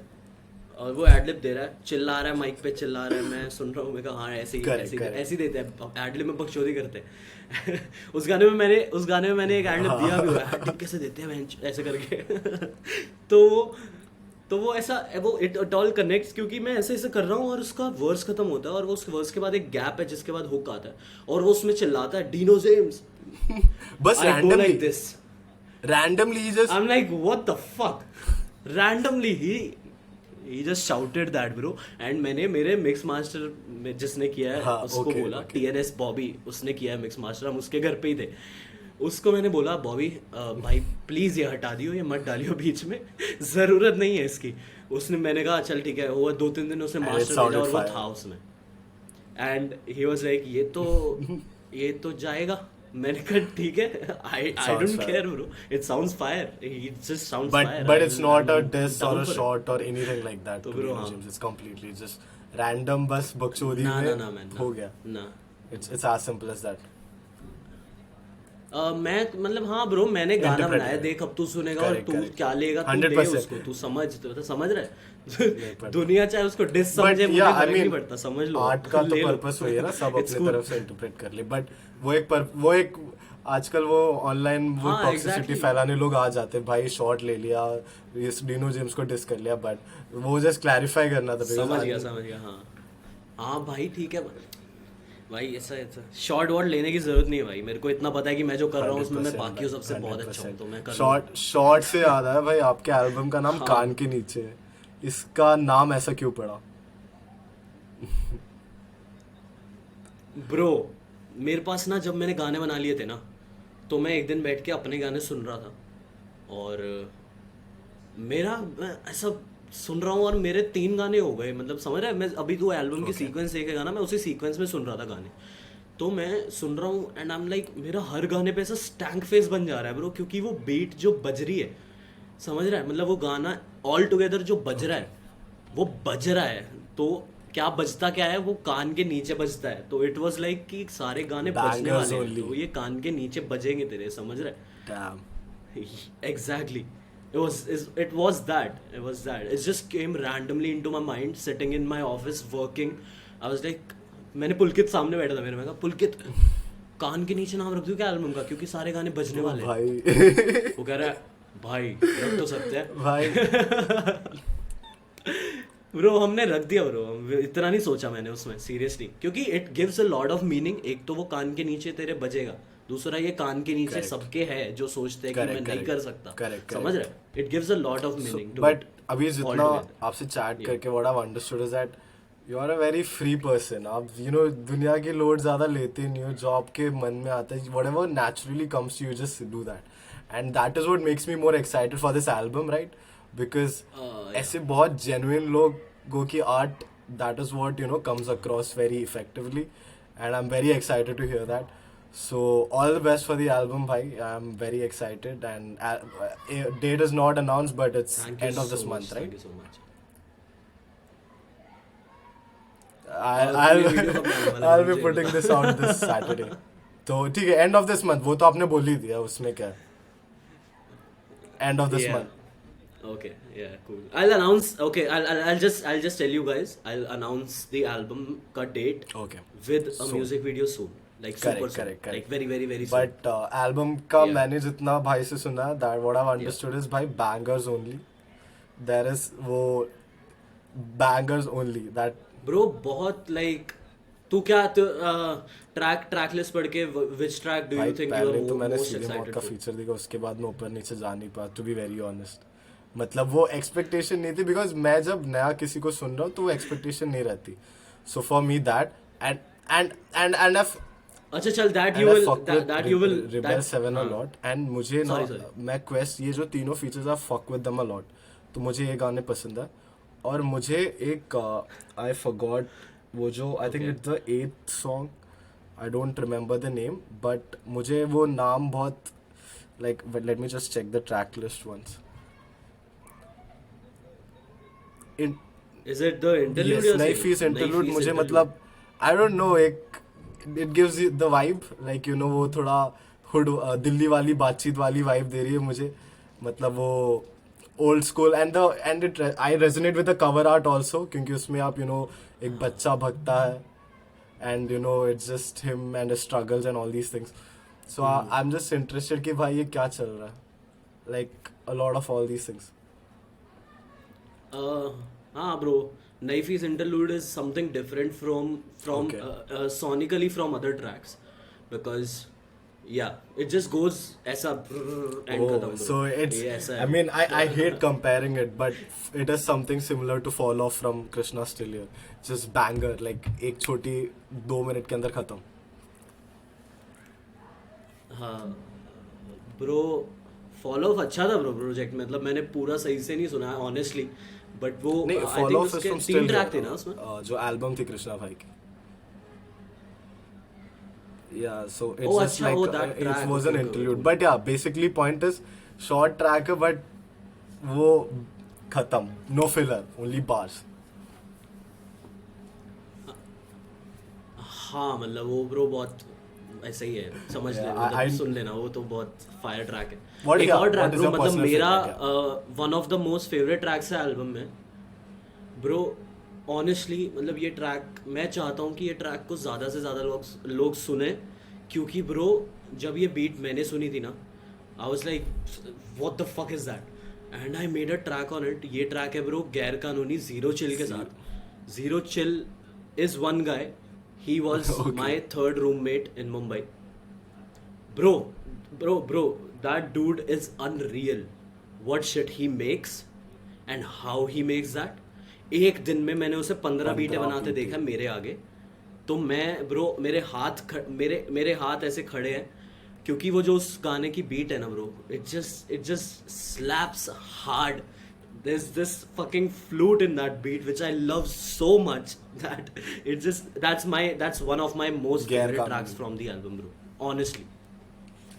Speaker 1: और वो एडलिप दे रहा है, चिल्ला रहा है, माइक पे चिल्ला रहा है, मैं सुन रहा हूँ। मैं कहा हाँ ऐसे ही
Speaker 2: Correct,
Speaker 1: ऐसे ही
Speaker 2: correct.
Speaker 1: ऐसे ही देते हैं एडलिप में, बकचोदी करते हैं। उस गाने में मैंने एक एडलिप दिया भी हुआ है, एडलिप कैसे देते हैं ऐसे करके। तो वो ऐसा, वो इट ऑल कनेक्ट्स, क्योंकि मैं ऐसे ऐसे कर रहा हूँ और उसका वर्स खत्म होता है और वो उस वर्स के बाद एक गैप है जिसके बाद हुक आता है, और वो उसमें चिल्लाता है डीनो जेम्स।
Speaker 2: बस
Speaker 1: I go
Speaker 2: randomly,
Speaker 1: like this.
Speaker 2: randomly he just
Speaker 1: I'm like, what the fuck? Randomly he just shouted that, bro. And मैंने मेरे मिक्स मास्टर में जिसने किया है,
Speaker 2: हाँ,
Speaker 1: उसको
Speaker 2: okay,
Speaker 1: बोला,
Speaker 2: okay.
Speaker 1: TNS बॉबी, उसने किया है मिक्स मास्टर, हम उसके घर पे ही थे। उसको मैंने बोला, बॉबी भाई प्लीज ये हटा दियो, ये मत डालियो बीच में, जरूरत नहीं है इसकी। उसने, मैंने कहा चल ठीक है, वो 2-3 दिन उसने
Speaker 2: And it
Speaker 1: मास्टर
Speaker 2: sounded
Speaker 1: भेजा और वो
Speaker 2: fire.
Speaker 1: था उसमें, एंड ही वाज लाइक ये तो जाएगा। मैंने कहा ठीक है, आई
Speaker 2: Sounds
Speaker 1: don't
Speaker 2: fire.
Speaker 1: Care bro, it sounds fire, it just sounds fire.
Speaker 2: but it's not a diss or a shot or anything like that
Speaker 1: तो
Speaker 2: to
Speaker 1: bro,
Speaker 2: Dino
Speaker 1: हाँ.
Speaker 2: James. It's completely just random, बस बकचोदी
Speaker 1: ना
Speaker 2: में
Speaker 1: ना man,
Speaker 2: हो गया।
Speaker 1: ना।
Speaker 2: It's as simple as that.
Speaker 1: मैं मतलब हाँ ब्रो, मैंने गाना
Speaker 2: Interpret
Speaker 1: बनाया,
Speaker 2: है.
Speaker 1: देख अब तू सुनेगा और
Speaker 2: Correct,
Speaker 1: तू
Speaker 2: correct.
Speaker 1: क्या लेगा, तू ले
Speaker 2: 100%.
Speaker 1: उसको, तू समझ रहा है।
Speaker 2: but-
Speaker 1: दुनिया चाहे उसको डिस
Speaker 2: But
Speaker 1: समझे, मुझे
Speaker 2: yeah, I
Speaker 1: फर्क नहीं
Speaker 2: mean,
Speaker 1: पड़ता, समझ लो,
Speaker 2: आर्ट का तो
Speaker 1: ले लो।
Speaker 2: पर्पस वही है ना, सब
Speaker 1: It's
Speaker 2: अपनी
Speaker 1: cool.
Speaker 2: तरफ से इंटरप्रेट कर ले, बट वो एक आजकल वो ऑनलाइन वो
Speaker 1: हाँ,
Speaker 2: टॉक्सिसिटी
Speaker 1: exactly.
Speaker 2: फैलाने लोग आ जाते हैं, भाई शॉट ले लिया, इस डीनो जेम्स को डिस कर लिया, बट वो जस्ट क्लैरिफाई करना था।
Speaker 1: समझ गया हाँ। हाँ भाई ठीक है, भाई ऐसा ऐसा शॉर्ट वॉट लेने की जरूरत नहीं है भाई, मेरे को इतना पता है कि मैं जो कर रहा हूँ उसमें मैं
Speaker 2: 100%
Speaker 1: बाकियों सबसे बहुत अच्छा हूँ,
Speaker 2: 100%।
Speaker 1: तो मैं कर लूँगा।
Speaker 2: शॉर्ट से याद आया भाई, आपके एल्बम का नाम
Speaker 1: हाँ
Speaker 2: कान के नीचे है। इसका नाम ऐसा क्यों पड़ा?
Speaker 1: ब्रो, मेरे पास ना जब मैंने गाने बना लिए थे ना, तो मैं एक दिन बैठ के अपने गाने सुन रहा था, और मेरा मैं ऐसा सुन रहा हूँ और मेरे 3 गाने हो गए, मतलब समझ रहा है, मैं अभी तो एल्बम की
Speaker 2: ओके।
Speaker 1: सीक्वेंस देखेगा ना, मैं उसी सीक्वेंस में सुन रहा था गाने। तो मैं सुन रहा हूँ एंड आई एम लाइक, मेरा हर गाने पे ऐसा स्टैंक फेस बन जा रहा है ब्रो, क्योंकि वो बीट जो बज रही है, समझ रहा है, मतलब वो गाना ऑल टुगेदर जो बज रहा
Speaker 2: ओके।
Speaker 1: है, वो बज रहा है। तो क्या बजता क्या है, वो कान के नीचे बजता है, तो इट वाज लाइक कि सारे गाने बजने
Speaker 2: बैंगर्स
Speaker 1: वाले हैं,
Speaker 2: ओनली।
Speaker 1: तो ये कान के नीचे बजेंगे तेरे, समझ रहा है।
Speaker 2: Dam.
Speaker 1: Exactly. It was that. It was that. It just came randomly into my mind, sitting in my office working. I was like, मैंने पुलकित सामने बैठा था मेरे, मैं कहा पुलकित, कान के नीचे नाम रख दूं क्या एल्बम का, क्योंकि सारे गाने बजने
Speaker 2: ओ
Speaker 1: वाले हैं।
Speaker 2: भाई।
Speaker 1: वो कह रहा है भाई रख तो सकते हैं।
Speaker 2: भाई
Speaker 1: ब्रो हमने रख दिया ब्रो, इतना नहीं सोचा मैंने उसमें सीरियसली, क्योंकि it gives a lot of meaning. एक तो वो कान के नीचे तेरे बजेगा, दूसरा ये कान के नीचे
Speaker 2: Correct.
Speaker 1: सबके है जो सोचते हैं कि मैं
Speaker 2: करेक्ट
Speaker 1: नहीं
Speaker 2: करेक्ट
Speaker 1: कर सकता,
Speaker 2: करेक्ट
Speaker 1: समझ रहे
Speaker 2: करेक्ट।
Speaker 1: हैं, it gives a lot of meaning to
Speaker 2: but
Speaker 1: it
Speaker 2: अभी
Speaker 1: ऑल
Speaker 2: जितना
Speaker 1: टुगेदर।
Speaker 2: आपसे चैट
Speaker 1: Yeah.
Speaker 2: करके what I understood is that you are a very free person. आप दुनिया की लोड ज़्यादा लेते नहीं हो, जॉब के मन में आता है whatever naturally comes you just do that, and that is what makes me more excited for this album, right? Because ऐसे बहुत जेन्युइन लोगों की art, that is what comes across very effectively, and I am very excited to hear that. So all the best for the album, bhai. I'm very excited, and date is not announced, but it's
Speaker 1: thank you
Speaker 2: end of
Speaker 1: so
Speaker 2: this
Speaker 1: much,
Speaker 2: month,
Speaker 1: thank
Speaker 2: right?
Speaker 1: You so much.
Speaker 2: I'll
Speaker 1: ये video कब बनाने वाला है
Speaker 2: I'll be
Speaker 1: मुझे
Speaker 2: putting
Speaker 1: बता।
Speaker 2: this out this Saturday. तो ठीक है, end of this month. वो तो आपने बोल ही दिया, उसमें क्या है? End of this
Speaker 1: Yeah.
Speaker 2: month.
Speaker 1: Okay. Yeah. Cool. I'll announce. Okay. I'll just tell you guys. I'll announce the album ka date
Speaker 2: Okay.
Speaker 1: with a
Speaker 2: Soon.
Speaker 1: music video soon. Like super
Speaker 2: Correct,
Speaker 1: soon.
Speaker 2: correct, correct.
Speaker 1: Like very very very soon.
Speaker 2: But album का
Speaker 1: Yeah.
Speaker 2: मैंने जितना भाई से सुना, that what I've understood is भाई bangers only. There is वो bangers only. That
Speaker 1: Bro, बहुत like तू क्या ट्रैक लिस्ट पढ़ के which track do
Speaker 2: भाई
Speaker 1: you think you
Speaker 2: पहले
Speaker 1: are
Speaker 2: तो मैंने
Speaker 1: most
Speaker 2: सीधे मौत
Speaker 1: excited
Speaker 2: का
Speaker 1: to?
Speaker 2: फीचर देखा, उसके बाद मैं ऊपर नीचे जा नहीं पाया, टू बी वेरी ऑनेस्ट. मतलब वो एक्सपेक्टेशन नहीं थी, बिकॉज मैं जब नया किसी को सुन रहा हूँ तो वो एक्सपेक्टेशन नहीं रहती. So for me that and and and and
Speaker 1: अच्छा चल that
Speaker 2: and
Speaker 1: you
Speaker 2: I
Speaker 1: will
Speaker 2: fuck with
Speaker 1: that you will
Speaker 2: Rebel
Speaker 1: that
Speaker 2: 7 a
Speaker 1: हाँ.
Speaker 2: lot, and मुझे ना
Speaker 1: Sorry.
Speaker 2: मैं Quest ये जो तीनों फीचर्स आ fuck with them a lot, तो मुझे ये गाने पसंद है. और मुझे एक I forgot वो जो I think
Speaker 1: Okay.
Speaker 2: it's the 8th song, I don't remember the name, but मुझे वो नाम बहुत like let me just check the track list once. In
Speaker 1: Is it the interlude
Speaker 2: yes,
Speaker 1: you're
Speaker 2: नई
Speaker 1: saying?
Speaker 2: Fees
Speaker 1: नई
Speaker 2: interlude
Speaker 1: fees
Speaker 2: मुझे
Speaker 1: interlude.
Speaker 2: मतलब I don't know, एक it gives you the vibe, like वो थोड़ा हुड दिल्ली वाली बातचीत वाली वाइब दे रही है मुझे. मतलब वो old school and it I resonate with the cover art also, क्योंकि उसमें आप एक बच्चा भगता है, and it's just him and struggles and all these things. So I am just interested कि भाई ये क्या चल रहा है, like a lot of all these things.
Speaker 1: हाँ bro, Naifi's interlude is something different from
Speaker 2: Okay.
Speaker 1: sonically from other tracks, because yeah it just goes ऐसा and खत्म bro.
Speaker 2: So it's,
Speaker 1: ये ऐसा है.
Speaker 2: I mean, I hate comparing it, but it is something similar to Fall Off from Krishna Still Here. Just banger, like एक छोटी 2 minute के अंदर खत्म.
Speaker 1: हाँ ब्रो, फॉलो ऑफ अच्छा था ब्रो प्रोजेक्ट, मतलब मैंने पूरा सही से नहीं सुना ऑनेस्टली, बट वो
Speaker 2: नहीं,
Speaker 1: I
Speaker 2: Fall
Speaker 1: think
Speaker 2: Off is
Speaker 1: उसके
Speaker 2: from
Speaker 1: 3
Speaker 2: Still
Speaker 1: ट्रैक थे
Speaker 2: Here,
Speaker 1: ना उसमें.
Speaker 2: जो एल्बम थी कृष्णा भाई की. Yeah, so it's
Speaker 1: Oh,
Speaker 2: just
Speaker 1: अच्छा,
Speaker 2: like
Speaker 1: oh, that
Speaker 2: it
Speaker 1: track,
Speaker 2: was an
Speaker 1: okay,
Speaker 2: interlude,
Speaker 1: okay.
Speaker 2: but yeah, basically point is short track है, but वो खत्म, no filler, only bars.
Speaker 1: हाँ मतलब वो ब्रो बहुत ऐसा ही है, समझ
Speaker 2: Yeah,
Speaker 1: ले, मतलब
Speaker 2: I-
Speaker 1: सुन लेना, वो तो बहुत फायर ट्रैक है.
Speaker 2: What-
Speaker 1: एक
Speaker 2: yeah,
Speaker 1: और track
Speaker 2: what is
Speaker 1: bro,
Speaker 2: your
Speaker 1: मतलब
Speaker 2: personal
Speaker 1: मेरा
Speaker 2: favorite,
Speaker 1: one of the most favourite tracks है एल्बम में ब्रो. ऑनेस्टली मतलब ये ट्रैक मैं चाहता हूँ कि ये ट्रैक को ज़्यादा से ज़्यादा लोग सुने, क्योंकि ब्रो जब ये बीट मैंने सुनी थी ना, आई was like what the fuck is that, and I made a track on it. ये ट्रैक है ब्रो गैर कानूनी जीरो चिल के साथ. Zero chill is one guy He was
Speaker 2: Okay.
Speaker 1: my third roommate in Mumbai. Bro, that dude is unreal. What shit he makes and how he makes that. एक दिन में मैंने उसे 15 बीटे
Speaker 2: 15
Speaker 1: बनाते
Speaker 2: बीटे।
Speaker 1: देखा मेरे आगे. तो मैं ब्रो मेरे हाथ ऐसे खड़े हैं क्योंकि वो जो उस गाने की बीट है ना bro, it just slaps hard. There's this fucking flute in that beat which I love so much that that's one of my most
Speaker 2: Gair
Speaker 1: favorite
Speaker 2: Kanuni.
Speaker 1: tracks from the album, bro. Honestly,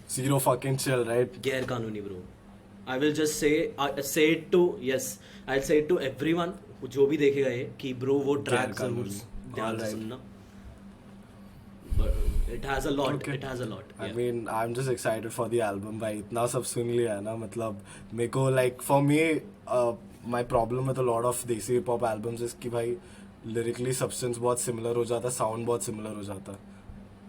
Speaker 2: Zero fucking chill, right?
Speaker 1: Gair Kanuni, bro. I will just say it to, yes, I'll say it to everyone जो भी देखेगा ये कि bro वो track
Speaker 2: Gair
Speaker 1: जरूर
Speaker 2: Kanuni.
Speaker 1: ध्यान से
Speaker 2: Alright.
Speaker 1: सुनना. But it has a lot.
Speaker 2: Okay.
Speaker 1: It has a lot.
Speaker 2: I
Speaker 1: Yeah.
Speaker 2: mean, I'm just excited for the album. भाई इतना सब सुन लिया है ना, मतलब मेरे को like for me, my problem with a lot of देसी hip hop albums is कि भाई lyrically substance बहुत similar हो जाता, sound बहुत similar हो जाता.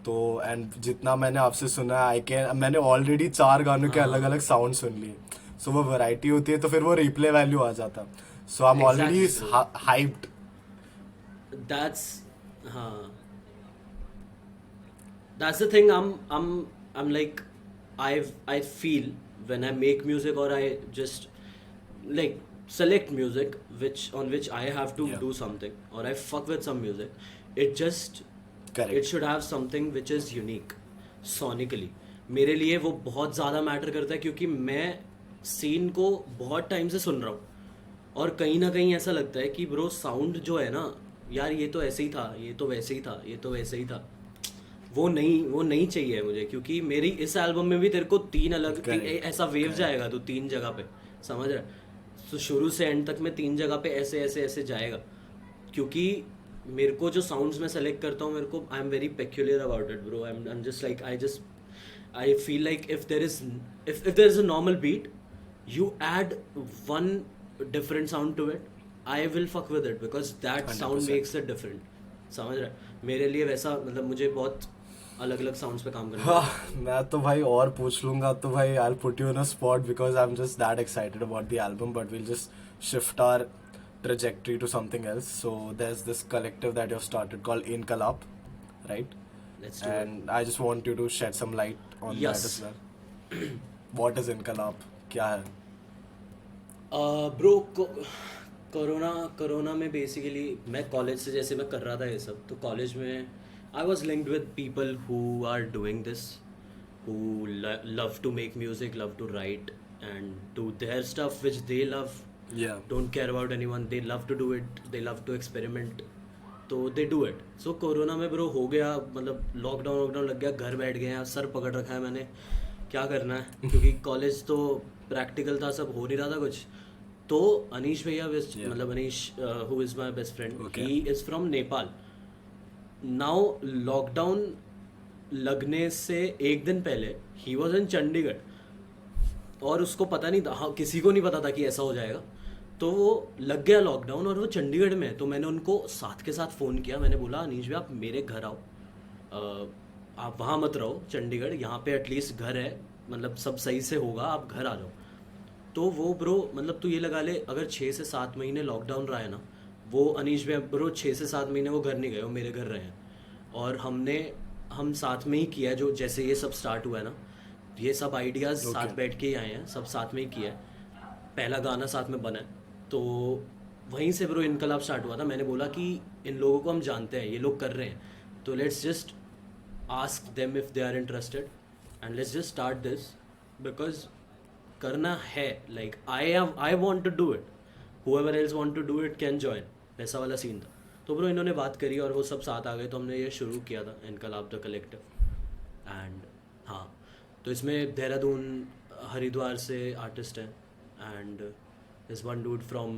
Speaker 2: तो and जितना मैंने आपसे सुना है, मैंने already 4 गानों के अलग अलग sound सुन लिए. So वो variety होती है तो फिर वो replay value आ जाता. So I'm already
Speaker 1: Exactly.
Speaker 2: hyped.
Speaker 1: That's हाँ. That's the thing. I'm like, I feel when I make music or I just like select music on which I have to
Speaker 2: Yeah.
Speaker 1: do something or I fuck with some music, it
Speaker 2: Correct.
Speaker 1: should have something which is unique sonically. मेरे लिए वो बहुत ज़्यादा matter करता है क्योंकि मैं scene को बहुत टाइम से सुन रहा हूँ और कहीं ना कहीं ऐसा लगता है कि ब्रो साउंड जो है ना यार, ये तो ऐसे ही था, ये तो वैसे ही था, ये तो वैसे ही था, वो नहीं चाहिए मुझे. क्योंकि मेरी इस एल्बम में भी तेरे को ऐसा वेव जाएगा तो 3 जगह पे, समझ रहा है. तो शुरू से एंड तक में 3 जगह पे ऐसे ऐसे ऐसे जाएगा क्योंकि मेरे को जो साउंड्स मैं सेलेक्ट करता हूँ, मेरे को आई am very peculiar about it bro. I am just like I feel like if there is a normal beat, you add one different sound to it, I will fuck with it because that sound
Speaker 2: 100%.
Speaker 1: makes it different. समझ रहा है. मेरे लिए वैसा मतलब मुझे बहुत अलग अलग साउंड्स पे काम करना
Speaker 2: हाँ, मैं तो भाई और पूछ लूंगा तो भाई I'll put you in a spot because I'm just that excited about the album, but we'll just shift our trajectory to something else. So there's this collective that you've started called Inkalap, right?
Speaker 1: Let's do it.
Speaker 2: And I just want you to shed some light on
Speaker 1: Yes.
Speaker 2: that as well. What is Inkalap? क्या है?
Speaker 1: Bro corona में basically मैं college से जैसे मैं कर रहा था ये सब, तो कॉलेज में I was linked with people who are doing this, who love to make music, love to write and do their stuff which they love,
Speaker 2: Yeah.
Speaker 1: don't care about anyone, they love to do it, they love to experiment, तो they do it. So corona में bro हो गया, मतलब lockdown लग गया, घर बैठ गए हैं, सर पकड़ रखा है मैंने, क्या करना है क्योंकि कॉलेज तो प्रैक्टिकल था, सब हो नहीं रहा था कुछ. तो अनीश भैया
Speaker 2: Yeah.
Speaker 1: मतलब Anish who is my best friend,
Speaker 2: Okay.
Speaker 1: He is from Nepal. Now lockdown लगने से एक दिन पहले ही वॉज इन चंडीगढ़ और उसको पता नहीं था, हाँ किसी को नहीं पता था कि ऐसा हो जाएगा. तो वो लग गया लॉकडाउन और वो चंडीगढ़ में है. तो मैंने उनको साथ के साथ फ़ोन किया, मैंने बोला अनीश भाई आप मेरे घर आओ, आप वहाँ मत रहो चंडीगढ़, यहाँ पे एटलीस्ट घर है, मतलब सब सही से होगा, आप घर आ जाओ. तो वो ब्रो मतलब तू ये लगा ले, अगर 6 से 7 महीने लॉकडाउन रहा है ना, वो अनीश भाई ब्रो 6 से 7 महीने वो घर नहीं गए, वो मेरे घर रहे हैं. और हम साथ में ही किया है, जो जैसे ये सब स्टार्ट हुआ है ना, ये सब आइडियाज़
Speaker 2: Okay.
Speaker 1: साथ बैठ के ही आए हैं, सब साथ में ही किया है, पहला गाना साथ में बना है. तो वहीं से ब्रो इनकलाब स्टार्ट हुआ था. मैंने बोला कि इन लोगों को हम जानते हैं, ये लोग कर रहे हैं, तो let's just ask them if they are interested and let's just start this because करना है. Like I want to do it, whoever else want to do it can join, वैसा वाला सीन था. तो ब्रो इन्होंने बात करी और वो सब साथ आ गए, तो हमने ये शुरू किया था इनकलाब द कलेक्टिव. एंड हाँ, तो इसमें देहरादून हरिद्वार से आर्टिस्ट हैं and there's one dude from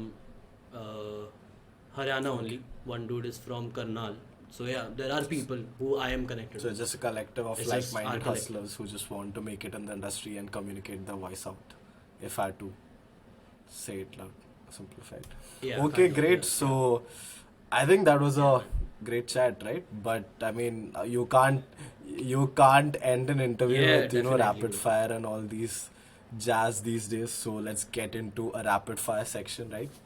Speaker 1: Haryana only, one dude is from Karnal. So yeah, there are people who I am connected
Speaker 2: So
Speaker 1: with.
Speaker 2: it's just a collective of
Speaker 1: It's just our
Speaker 2: like-minded
Speaker 1: collective.
Speaker 2: hustlers who just want to make it in the industry and communicate their voice out. If I had to say it loud, simplified.
Speaker 1: Yeah,
Speaker 2: Okay,
Speaker 1: kind of,
Speaker 2: great.
Speaker 1: yeah.
Speaker 2: So I think that was a great chat, right? But I mean, you can't end an interview
Speaker 1: Yeah,
Speaker 2: with
Speaker 1: definitely,
Speaker 2: rapid
Speaker 1: bro.
Speaker 2: fire and all these jazz these days. So let's get into a rapid fire section, right?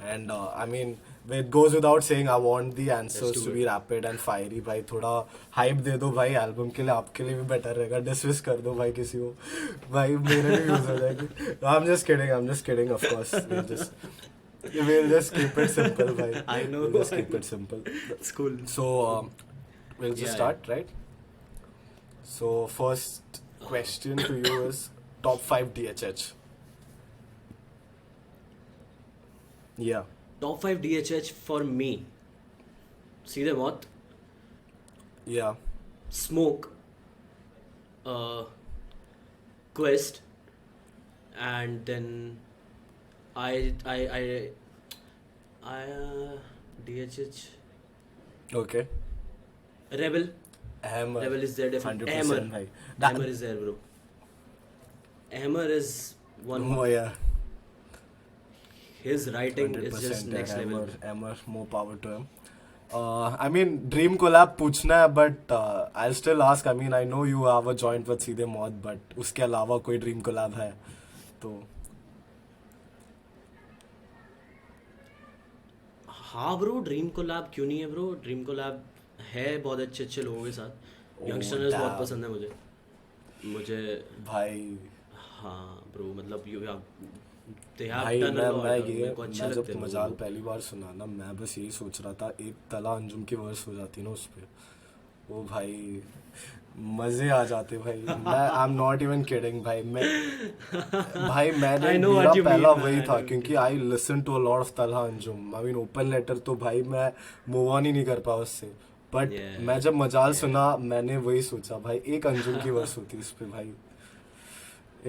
Speaker 2: And I mean, it goes without saying, I want the answers
Speaker 1: do
Speaker 2: to
Speaker 1: it.
Speaker 2: be rapid and fiery. भाई थोड़ा hype दे दो भाई album के लिए, आपके लिए भी better रहेगा. Dismiss कर दो भाई किसी को, भाई मेरे भी यूज हो जाएगी. I'm just kidding, of course. We'll just keep it simple, भाई.
Speaker 1: I know.
Speaker 2: We'll just keep it simple.
Speaker 1: It's cool.
Speaker 2: So we'll just
Speaker 1: Yeah,
Speaker 2: start, right? So first question to you is top 5 DHH. Yeah.
Speaker 1: Top 5 DHH for me. सीधे मौत,
Speaker 2: Yeah.
Speaker 1: Smoke, Quest, and then I DHH,
Speaker 2: Okay.
Speaker 1: Rebel.
Speaker 2: Hammer.
Speaker 1: Rebel is there definitely.
Speaker 2: 100%
Speaker 1: Hammer.
Speaker 2: भाई.
Speaker 1: Hammer is there, bro. Hammer is one.
Speaker 2: Oh yeah.
Speaker 1: His writing is
Speaker 2: 100%
Speaker 1: just next level.
Speaker 2: Hammer, more power to him. I mean, dream collab पूछना है, but I'll still ask. I mean, I know you have a joint with सीधे मौत, but उसके अलावा कोई dream collab है तो
Speaker 1: हाँ ब्रो, ड्रीम कोलैब क्यों नहीं है ब्रो? ड्रीम कोलैब है बहुत अच्छे अच्छे लोगों के साथ.
Speaker 2: Oh,
Speaker 1: यंगस्टर्स बहुत
Speaker 2: damn.
Speaker 1: पसंद है मुझे.
Speaker 2: भाई
Speaker 1: हाँ ब्रो, मतलब यू हैव दे हैव
Speaker 2: भाई
Speaker 1: डन अ
Speaker 2: मैं
Speaker 1: लॉट.
Speaker 2: ये
Speaker 1: मेरे को अच्छे
Speaker 2: मैं
Speaker 1: लगते
Speaker 2: जब
Speaker 1: हैं
Speaker 2: मजाल
Speaker 1: वो.
Speaker 2: पहली बार सुना ना, मैं बस यही सोच रहा था एक तला अंजुम की वर्स हो जाती ना उस पे, वो भाई मजे आ जाते भाई. मैं I am not even kidding भाई. मैंने
Speaker 1: I know
Speaker 2: मेरा
Speaker 1: what you
Speaker 2: पहला
Speaker 1: mean,
Speaker 2: वही
Speaker 1: man, I
Speaker 2: था
Speaker 1: know.
Speaker 2: क्योंकि I listen to a lot of Talha Anjum. I mean open letter तो भाई मैं मूव ऑन ही नहीं कर पाया उससे. बट
Speaker 1: Yeah,
Speaker 2: मैं जब मजाल सुना मैंने वही सोचा भाई एक अंजुम की वर्स होती इस पे भाई.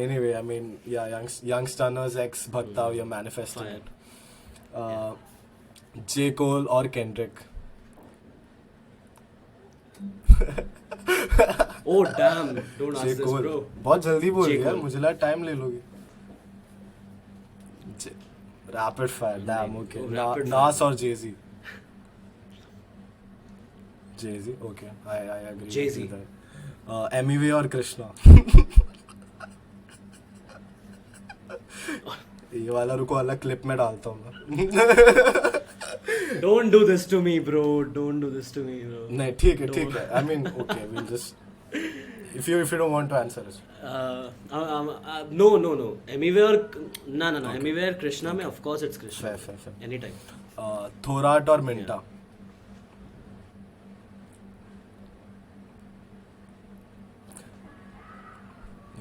Speaker 2: Anyway, I mean, yeah, Youngsters X Bhakta, you're manifesting
Speaker 1: Fire.
Speaker 2: it. J. Cole or Kendrick?
Speaker 1: Oh damn, don't ask
Speaker 2: J.
Speaker 1: this
Speaker 2: Cole.
Speaker 1: bro.
Speaker 2: बहुत जल्दी बोल
Speaker 1: J.
Speaker 2: दिया यार,
Speaker 1: Cole.
Speaker 2: मुझे लगा टाइम ले लोगे. Rapid fire, damn,
Speaker 1: नहीं,
Speaker 2: okay.
Speaker 1: oh, rapid
Speaker 2: Nas
Speaker 1: fire.
Speaker 2: or Jay-Z? Jay-Z, okay. I agree.
Speaker 1: Jay-Z.
Speaker 2: with that. MEV or Krishna? ये वाला रुको अलग क्लिप में डालता हूँ मैं.
Speaker 1: Don't do this to me bro. Don't do this to me bro.
Speaker 2: नहीं ठीक है. I mean, okay, we'll just if you don't want to answer it.
Speaker 1: No. Anywhere, no. Anywhere Krishna में of course it's Krishna.
Speaker 2: Fair.
Speaker 1: Anytime.
Speaker 2: Thorat or Minta?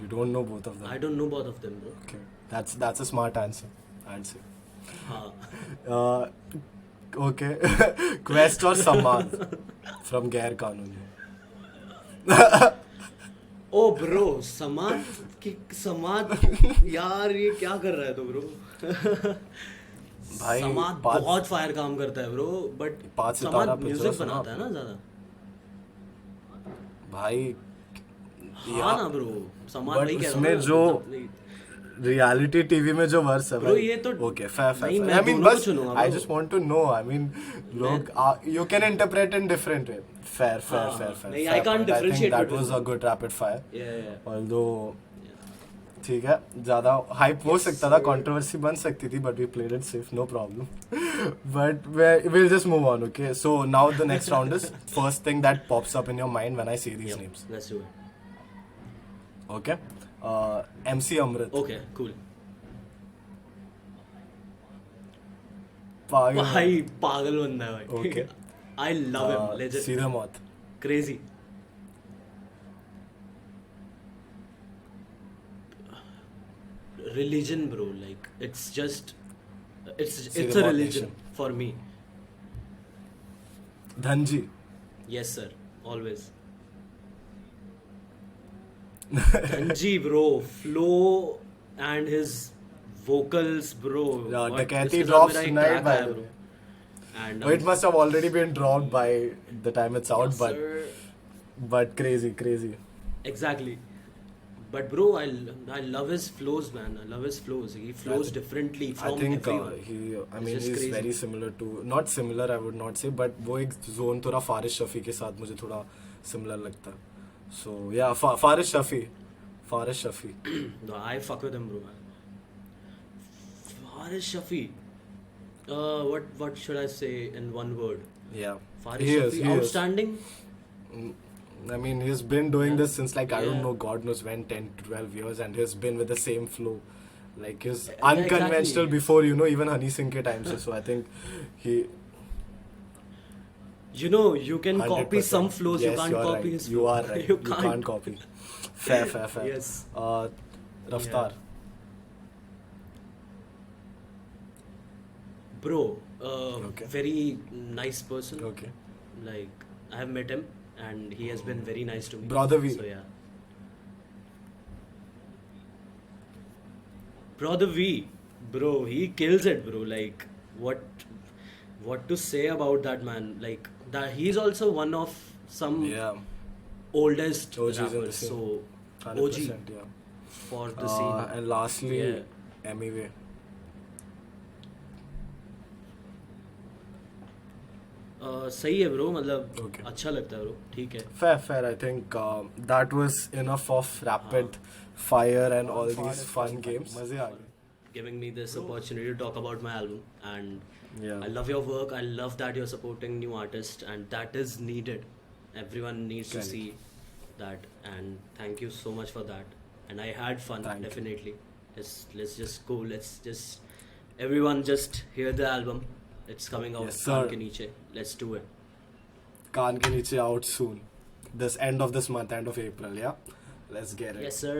Speaker 2: You don't know both of them.
Speaker 1: I don't know both of them bro.
Speaker 2: Okay, that's a smart answer, I'd say.
Speaker 1: हाँ.
Speaker 2: Okay, Quest or Samad from Gair Kanuni?
Speaker 1: Oh bro, Samad यार ये क्या कर रहा है तो bro.
Speaker 2: भाई
Speaker 1: समाद
Speaker 2: पाँच-
Speaker 1: बहुत फायर काम करता है ब्रो, बट
Speaker 2: पाँच सितारा
Speaker 1: समाद
Speaker 2: पिक्चर
Speaker 1: म्यूजिक
Speaker 2: सुना
Speaker 1: बनाता है ना ज्यादा.
Speaker 2: भाई
Speaker 1: हाँ ना ब्रो, समाद
Speaker 2: but
Speaker 1: वही कह रहा हूँ
Speaker 2: उसमें
Speaker 1: ना,
Speaker 2: जो
Speaker 1: मतलब
Speaker 2: रियलिटी टीवी में जो वर्स है
Speaker 1: Bro, ये तो-
Speaker 2: ओके फेयर
Speaker 1: नहीं, मैं
Speaker 2: आई मीन
Speaker 1: दोनों को
Speaker 2: बस
Speaker 1: चुनूंगा,
Speaker 2: I
Speaker 1: bro.
Speaker 2: Just want to know. I mean लोग you can interpret in different way. Fair
Speaker 1: नहीं, I can't differentiate
Speaker 2: that
Speaker 1: between
Speaker 2: was a
Speaker 1: them.
Speaker 2: Good rapid fire.
Speaker 1: Yeah.
Speaker 2: Although ठीक है, ज्यादा हाइप हो सकता था, कंट्रोवर्सी बन सकती थी, but we played it safe, no problem. But we'll just move on. Okay, so now the next round is first thing that pops up in your mind when I say these names.
Speaker 1: Let's do it.
Speaker 2: Okay, MC Amrit.
Speaker 1: Okay, cool.
Speaker 2: पागल.
Speaker 1: भाई पागल बंदा है भाई.
Speaker 2: Okay.
Speaker 1: I love him. Legend.
Speaker 2: सीधे मौत.
Speaker 1: Crazy. Religion, bro. Like it's just, it's
Speaker 2: Seedhe
Speaker 1: a
Speaker 2: Maut
Speaker 1: religion
Speaker 2: nation.
Speaker 1: for me.
Speaker 2: Dhanji.
Speaker 1: Yes, sir. Always. Dhanji, bro. Flow and his vocals, bro.
Speaker 2: Yeah,
Speaker 1: What?
Speaker 2: Dakati
Speaker 1: इसके साथ
Speaker 2: drops
Speaker 1: मेरा एक
Speaker 2: tonight,
Speaker 1: track
Speaker 2: by
Speaker 1: आया,
Speaker 2: the
Speaker 1: bro.
Speaker 2: way.
Speaker 1: And
Speaker 2: It must have already been dropped by the time it's out,
Speaker 1: yes, sir.
Speaker 2: but crazy.
Speaker 1: Exactly. But bro, I love his flows, man. I love his flows. He flows differently
Speaker 2: I
Speaker 1: from
Speaker 2: think
Speaker 1: everyone.
Speaker 2: he's
Speaker 1: just crazy.
Speaker 2: very similar to, not similar I would not say, but वो एक zone थोड़ा फारिश शफी के साथ मुझे थोड़ा similar लगता है. So yeah, फारिश Shafi.
Speaker 1: No, I fuck with him, bro. Faris Shafi. What should I say in one word?
Speaker 2: Yeah.
Speaker 1: Faris
Speaker 2: He is,
Speaker 1: Shafi,
Speaker 2: he is.
Speaker 1: outstanding.
Speaker 2: I mean, he's been doing
Speaker 1: Yeah.
Speaker 2: this since like I don't
Speaker 1: Yeah.
Speaker 2: know, God knows when, 10 to 12 years, and he's been with the same flow. Like he's
Speaker 1: Yeah,
Speaker 2: unconventional
Speaker 1: exactly.
Speaker 2: before, you know, even Honey Singh ke time se. So I think he
Speaker 1: You know, you can
Speaker 2: 100%.
Speaker 1: copy some flows, you
Speaker 2: Yes,
Speaker 1: can't
Speaker 2: you're
Speaker 1: copy
Speaker 2: right.
Speaker 1: his
Speaker 2: You
Speaker 1: flow.
Speaker 2: are right.
Speaker 1: You
Speaker 2: You can't copy. Fair.
Speaker 1: Yes.
Speaker 2: Raftar.
Speaker 1: Bro,
Speaker 2: Okay.
Speaker 1: very nice person.
Speaker 2: Okay.
Speaker 1: Like, I have met him and he has been very nice to me.
Speaker 2: Brother V.
Speaker 1: So yeah. Brother V, bro, he kills it, bro. Like, what to say about that man? Like, that he's also one of some
Speaker 2: Yeah.
Speaker 1: oldest
Speaker 2: OGs in the
Speaker 1: rappers.
Speaker 2: scene.
Speaker 1: So
Speaker 2: 100%.
Speaker 1: OG
Speaker 2: Yeah.
Speaker 1: for the scene.
Speaker 2: And lastly,
Speaker 1: Yeah.
Speaker 2: Emiway.
Speaker 1: सही है bro, मतलब
Speaker 2: Okay.
Speaker 1: अच्छा लगता है bro, ठीक है.
Speaker 2: Fair. I think that was enough of rapid fire and all these fun games. मजे आ गए.
Speaker 1: Giving me this opportunity to talk about my album, and
Speaker 2: Yeah.
Speaker 1: I love your work. I love that you're supporting new artists, and that is needed. Everyone needs to
Speaker 2: Correct.
Speaker 1: see that, and thank you so much for that. And I had fun,
Speaker 2: Thank you.
Speaker 1: definitely. Let's just go. Let's just everyone just hear the album. It's coming out.
Speaker 2: Yes,
Speaker 1: Kaan
Speaker 2: sir.
Speaker 1: ke niche. Let's do it.
Speaker 2: Kaan Ke Niche out soon. This end of this month, end of April. Yeah. Let's get it.
Speaker 1: Yes, sir.